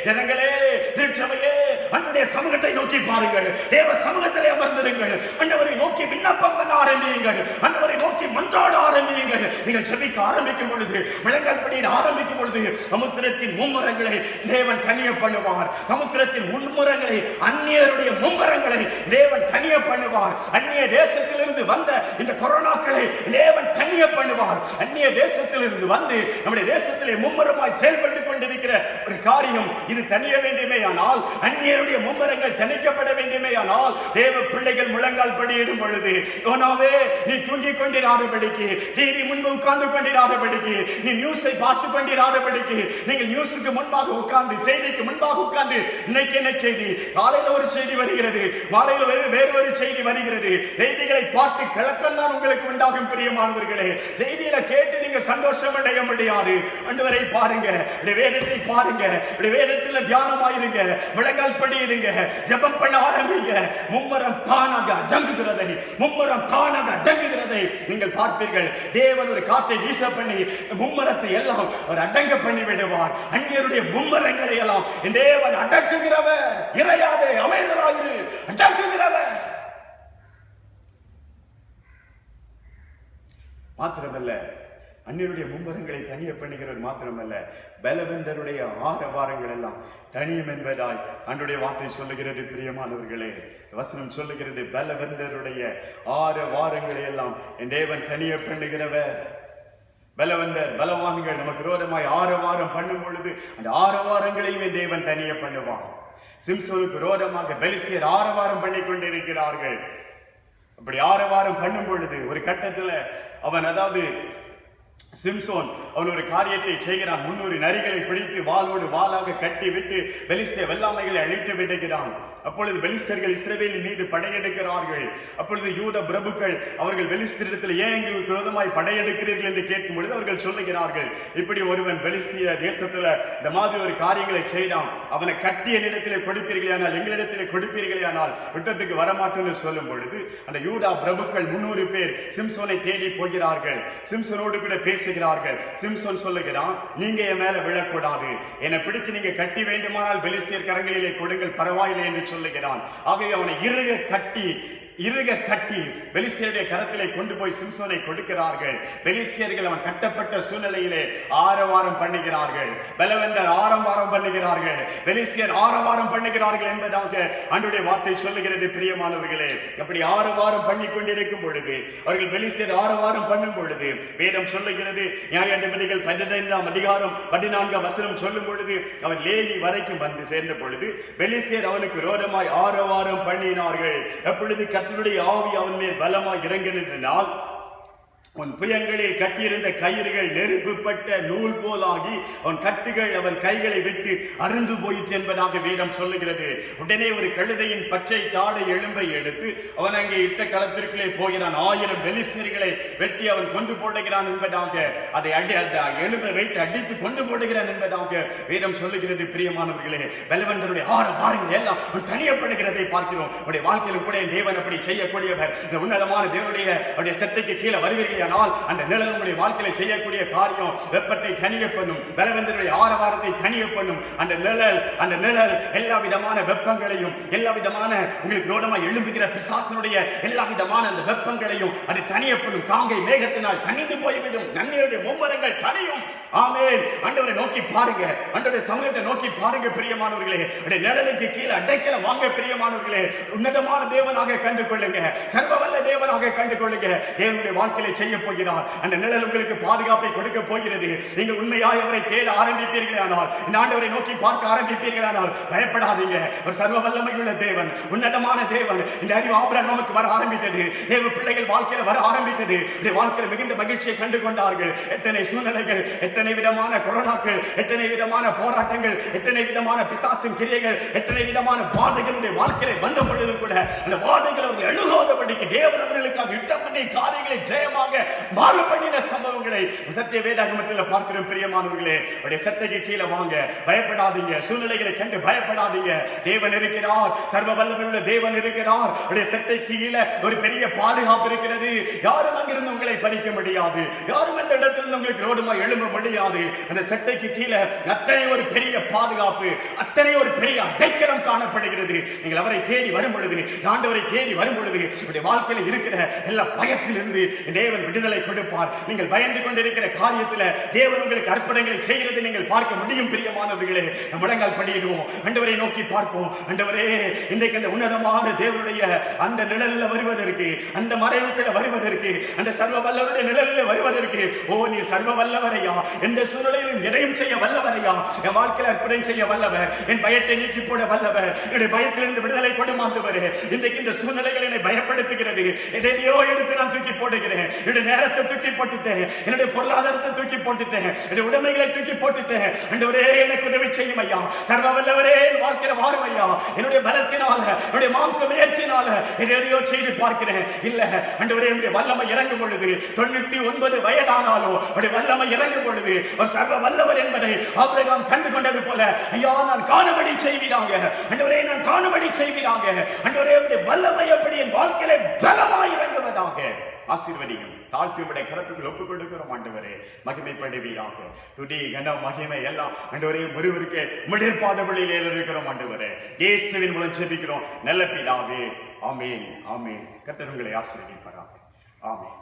ஜனங்களே, திருச்சபையே, ஆண்டவருடைய சமூகத்தை நோக்கி பாருங்கள், தேவ சமூகத்திலே அமர்ந்திருங்கள், ஆண்டவரை நோக்கி விண்ணப்பம் பண்ண ஆரம்பியுங்கள், ஆண்டவரை நோக்கி மன்றாட ஆரம்பியுங்கள். நீங்கள் செபிக்க ஆரம்பிக்கும் பொழுது, முழங்கால் படியிட ஆரம்பிக்கும் பொழுது, சமுத்திரத்தின் மும்முரங்களை தேவன் தனிய பண்ணுவார். சமுத்திரத்தின் மும்முரங்களை, அந்நியருடைய மும்முரங்களை தேவன் தனிய பண்ணுவார். அந்நிய தேசத்திலிருந்து வந்த இந்த கொரோனாக்களை தேவன் தனிய பண்ணுவார். அந்நிய தேசத்திலிருந்து வந்து நம்முடைய தேசத்திலே மும்முரமாய் செயல்பட்டுக் கொண்டிருக்கிற ஒரு காரியம் இது தனிய வேண்டுமேயானால், அந்நியருடைய மும்முரங்கள் தணிக்கப்பட வேண்டுமேயானால், தேவ பிள்ளைகள் முழங்கால் படியிடும் பொழுது, யோனாவே, நீ தூங்கிக் கொண்டிராதபடிக்கு, டிவி முன்பு உட்கார்ந்து கொண்டிராதபடிக்கு, நீ நியூஸை பார்த்துக் கொண்டிராதபடிக்கு, நீங்கள் நியூஸுக்கு முன்பாக உட்கார்ந்து, செய்திக்கு முன்பாக உட்கார்ந்து, இன்னைக்கு என்ன செய்தி, காலையில் ஒரு செய்தி வருகிறது, மாலையில் வேறு ஒரு செய்தி வருகிறது, செய்திகளை பார்த்து கிழக்கம் தான் உங்களுக்கு உண்டாகும். பிரியமானவர்களே, செய்தியில கேட்டு நீங்க சந்தோஷம் அடைய முடியாது. ஆண்டவரை பாருங்க, வேதத்தை பாருங்க, வேதத்தில் தியானமாயிருங்க, முழங்கால் படியிடுங்க, ஜெபம் பண்ண ஆரம்பிங்க. மும்முரம் தானாக அடங்குகிறதை, மும்முரம் தானாக அடங்குகிறதை நீங்கள் பார்ப்பீர்கள். தேவன் ஒரு காற்றை வீச பண்ணி மும்முரத்தை எல்லாம் அவர் அடங்க பண்ணி விடுவார். அந்நியருடைய மும்முரங்களை எல்லாம் தேவன் அடக்குகிறவர். இறையாதே, அமைதலாயிரு, அடக்குகிறவர். மாத்திரமல்ல, அந்நியருடைய மும்பரங்களை தனிய பண்ணுகிறவர் மாத்திரமல்ல, பலவந்தருடைய ஆரவாரங்கள் எல்லாம் தனியும் என்பதாய் அன்றைய வார்த்தை சொல்லுகிறது. பிரியமானவர்களே, வசனம் சொல்லுகிறது, பலவந்தருடைய ஆரவாரங்களை எல்லாம் என் தேவன் தனிய பண்ணுகிறவர். பலவந்தர் பலவான்கள் நமக்கு விரோதமாய் ஆரவாரம் பண்ணும் பொழுது அந்த ஆரவாரங்களையும் தேவன் தனியே பண்ணுவான். சிம்சோனுக்கு விரோதமாக பெலிஸ்தியர் ஆரவாரம் பண்ணி கொண்டிருக்கிறார்கள். அப்படி ஆரவாரம் பண்ணும் பொழுது ஒரு கட்டத்துல அவன், அதாவது சிம்சோன், அவன் ஒரு காரியத்தை செய்கிறான். 300 நரிகளை பிடித்து வாளோடு வாளாக கட்டி விட்டு பெலிஸ்திய வெள்ளாமைகளை அழித்து விடுகிறான். அப்பொழுது பெலிஸ்தர்கள் இஸ்ரவேலின் மீது படையெடுக்கிறார்கள். அப்பொழுது யூத பிரபுக்கள் அவர்கள் பெலிஸ்தரிடத்தில் ஏன் எங்களுக்கு விரோதமாய் படையெடுக்கிறீர்கள் என்று கேட்கும் பொழுது அவர்கள் சொல்லுகிறார்கள், இப்படி ஒருவன் பெலிஸ்திய தேசத்துல இந்த மாதிரி ஒரு காரியங்களை செய்தான், அவனை கட்டிய இடத்திலே கொடுப்பீர்களானால், எங்களிடத்திலே கொடுப்பீர்களானால் யுத்தத்துக்கு வரமாட்டோம்னு சொல்லும் பொழுது அந்த யூதா பிரபுக்கள் 300 பேர் சிம்சோனை தேடி போகிறார்கள். சிம்சோனோடு கூட பேசுகிறார்கள். சிம்சோன் சொல்லுகிறான், நீங்க என் மேல விழக்கூடாது, என்னை பிடிச்சு நீங்க கட்டி வேண்டுமானால் பெலிஸ்தியர் கரங்களிலே கொடுங்கள், பரவாயில்லை என்று சொல்லுகிறான். ஆகவே அவனை இறுக கட்டி பெலிஸ்தியருடைய கரத்திலே கொண்டு போய் சிம்சோனை கொடுக்கிறார்கள். பெலிஸ்தியர்கள் அவன் கட்டப்பட்ட சூழ்நிலையிலே ஆரவாரம் பண்ணுகிறார்கள். பலவந்தர் ஆரவாரம் பண்ணுகிறார்கள், பெலிஸ்தியர் ஆரவாரம் பண்ணுகிறார்கள் என்பதாக ஆண்டவருடைய வார்த்தை சொல்லுகிறது. பிரியமானவர்களே, அப்படி ஆரவாரம் பண்ணி கொண்டிருக்கும் பொழுது, அவர்கள் பெலிஸ்தியர் ஆரவாரம் பண்ணும் பொழுது வேதம் சொல்லுகிறது, நியாயாதிபதிகள் 15ஆம் அதிகாரம் 14ஆம் வசனம் சொல்லும் பொழுது, அவன் லேகி வரைக்கும் வந்து சேர்ந்த பொழுது பெலிஸ்தியர் அவனுக்கு விரோதமாய் ஆரவாரம் பண்ணினார்கள். எப்பொழுது கர்த்தருடைய ஆவி அவன் மேல் பலமாய் இறங்கினால் உன் புயங்களில் கட்டியிருந்த கயிறுகள் நெருப்புப்பட்ட நூல் போலாகி அவன் கட்டுகள் அவன் கைகளை விட்டு அருந்து போயிற்று என்பதாக வேதம் சொல்லுகிறது. உடனே ஒரு கழுதையின் பச்சை தாடை எலும்பை எடுத்து அவன் அங்கே இட்ட களத்திற்குள்ளே போகிறான். 1000 பெலிஸ்தர்களை வெட்டி அவன் கொண்டு போடுகிறான் என்பதாக, அதை எலும்பை வைத்து அடித்து கொண்டு போடுகிறான் என்பதாக வேதம் சொல்லுகிறது. பிரியமானவர்களே, பலவந்தருடைய ஆரவாரங்கள் எல்லாம் தனியப்படுகிறதை பார்க்கிறோம். உடைய வாழ்க்கையிலும் கூட தேவன் அப்படி செய்யக்கூடியவர். இந்த உன்னதமான தேவனுடைய சட்டைக்கு கீழே வருவீர்கள், அந்த நிழல் உங்களுடைய வாழ்க்கையில செய்யக்கூடிய காரியம் வெப்பத்தை தனிய பண்ணும், பலவந்தருடைய ஆரவாரத்தை தனிய பண்ணும். அந்த நிழல் எல்லா விதமான வெப்பங்களையும், எல்லா விதமான உங்களுக்கு விரோதமாக எழும்புகிற பிசாசனுடைய எல்லா விதமான அந்த வெப்பங்களையும் அது தனிய பண்ணும். காங்கை மேகத்தினால் தனிந்து போய்விடும், நன்மையுடைய மும்மரங்கள் தனியும். ஆமென். ஆண்டவரை நோக்கி பாருங்க, ஆண்டவருடைய சமூகத்தை நோக்கி பாருங்க பிரியமானவர்களே. நிழலுக்கு கீழே அடைக்கலம் வாங்க பிரியமானவர்களே. உன்னதமான தேவனாக கண்டு கொள்ளுங்க, சர்வவல்ல தேவனாக கண்டு கொள்ளுங்க. தேவனுடைய வாழ்க்கையில செய்ய போகிறார். அந்த நிழல் உங்களுக்கு பாதுகாப்பை கொடுக்க போகிறது. நீங்கள் உண்மையாய் அவரை தேட ஆரம்பிப்பீர்களானால், இந்த ஆண்டவரை நோக்கி பார்க்க ஆரம்பிப்பீர்களானால் பயப்படாதீங்க. ஒரு சர்வ வல்லமையுள்ள தேவன், உன்னதமான தேவன். இந்த அறிவு ஆபிரகாமுக்கு வர ஆரம்பித்தது, தேவ பிள்ளைகள் வாழ்க்கையில வர ஆரம்பித்தது. வாழ்க்கையில மிகுந்த மகிழ்ச்சியை கண்டு கொண்டார்கள். எத்தனை சூழ்நிலைகள், எத்தனை விதமான கொரோனாக்கள், எத்தனை விதமான போராட்டங்கள், எத்தனை விதமான பிசாசின் கிரியைகள், எத்தனை விதமான பாதைகளுடைய வாழ்க்கையில வந்த பொழுது கூட அந்த பாதைகள் அவர்கள் எழுகாதபடிக்கு தேவன் அவர்களுக்காக யுத்தம் பண்ணி காரியங்களை ஜெயமாக மாறு பண்ணின சம்பவங்களை சத்திய வேதாகமத்தில் பார்க்கிறோம். பிரியமானவர்களே, அவருடைய சட்டைக்கு கீழே வாங்க, பயப்படாதீங்க. சூழ்நிலைகளை கண்டு பயப்படாதீங்க. தேவன் இருக்கிறார், சர்வ வல்லமையுள்ள தேவன் இருக்கிறார். அவருடைய சட்டை கீழே ஒரு பெரிய பாதுகாப்பு இருக்கிறது. யாரும் அங்கிருந்து உங்களை பறிக்க முடியாது, யாரும் அந்த இடத்திலிருந்து உங்களுக்கு ரோடுமா எழும்ப முடியாது. அந்த சட்டைக்கு கீழே அத்தனை ஒரு பெரிய பாதுகாப்பு, அத்தனை ஒரு பெரிய அடைக்கலம் காணப்படுகிறது. நீங்கள் அவரை தேடி வரும் பொழுது, ஆண்டவரை தேடி வரும் பொழுது உங்களுடைய வாழ்க்கையில் இருக்கிற எல்லா பயத்திலிருந்து தேவன் விடுதலை கொடுப்பார். நீங்கள் பயந்து கொண்டிருக்கிற காரியத்தில் தேவன் உங்களுக்கு அற்புதங்களை செய்கிறது நீங்கள் பார்க்க முடியும். பிரியமானவர்களே, முழங்கால் படியிடுவோம், ஆண்டவரை நோக்கி பார்ப்போம். ஆண்டவரே, இன்றைக்கு அந்த உன்னதமான தேவனுடைய அந்த நிழலில் வருவதற்கு, அந்த மறைவுக்குள்ள வருவதற்கு, அந்த சர்வ வல்லவருடைய நிழலில் வருவதற்கு, ஓ நீ சர்வ வல்லவரையா, எந்த சூழ்நிலையிலும் எதையும் செய்ய வல்லவரையா, என் வாழ்க்கையில் அற்புதம் செய்ய வல்லவர், என் பயத்தை நீக்கி போட வல்லவர், என்னுடைய பயத்திலிருந்து விடுதலை கொடுமாந்தவர். இன்றைக்கு இந்த சூழ்நிலைகள் என்னை பயப்படுத்துகிறது, எதையோ எடுத்து நான் தூக்கி போடுகிறேன். என்னுடைய நேரத்தை தூக்கி போட்டுட்டேன், என்னுடைய பொருளாதாரத்தை தூக்கி போட்டுட்டேன், என்னுடைய உடைமைகளை தூக்கி போட்டுட்டேன். ஆண்டவரே, எனக்கு உதவி செய்யும் ஐயா, சர்வ வல்லவரே, என் வாழ்க்கையில வாரும் ஐயா. என்னுடைய பலத்தினால, என்னுடைய மாம்ச முயற்சியினால எதையோ செய்து பார்க்கிறேன். இல்ல ஆண்டவரே, என்னுடைய வல்லமை இறங்கும் பொழுது 99 வயதானாலும் அவருடைய வல்லமை இறங்கும் பொழுது ஒரு சர்வ வல்லவர் என்பதை ஆபிரகாம் கண்டு கொண்டது போல, ஐயா நான் காணும்படி செய்வீராங்க ஆண்டவரே, நான் காணும்படி செய்வீராங்க ஆண்டவரே. உம்முடைய வல்லமை எப்படி என் வாழ்க்கையில பலமாய் இறங்குவதாக ஆசீர்வதியும். தாழ்த்தியுடைய கரத்துக்குள் ஒப்புக் கொடுக்கிறோம் ஆண்டவரே, மகிமைப்படுவீராக. துதி கன மகிமை எல்லாம் ஆண்டவரே ஒருவருக்கு உம்முடைய பாதபடியில் இருக்கிறோம் ஆண்டவரே. இயேசுவின் மூலம் ஜெபிக்கிறோம் நல்ல பிதாவே. ஆமென், ஆமென். கர்த்தர் உங்களை ஆசீர்வதிப்பாராக. ஆமென்.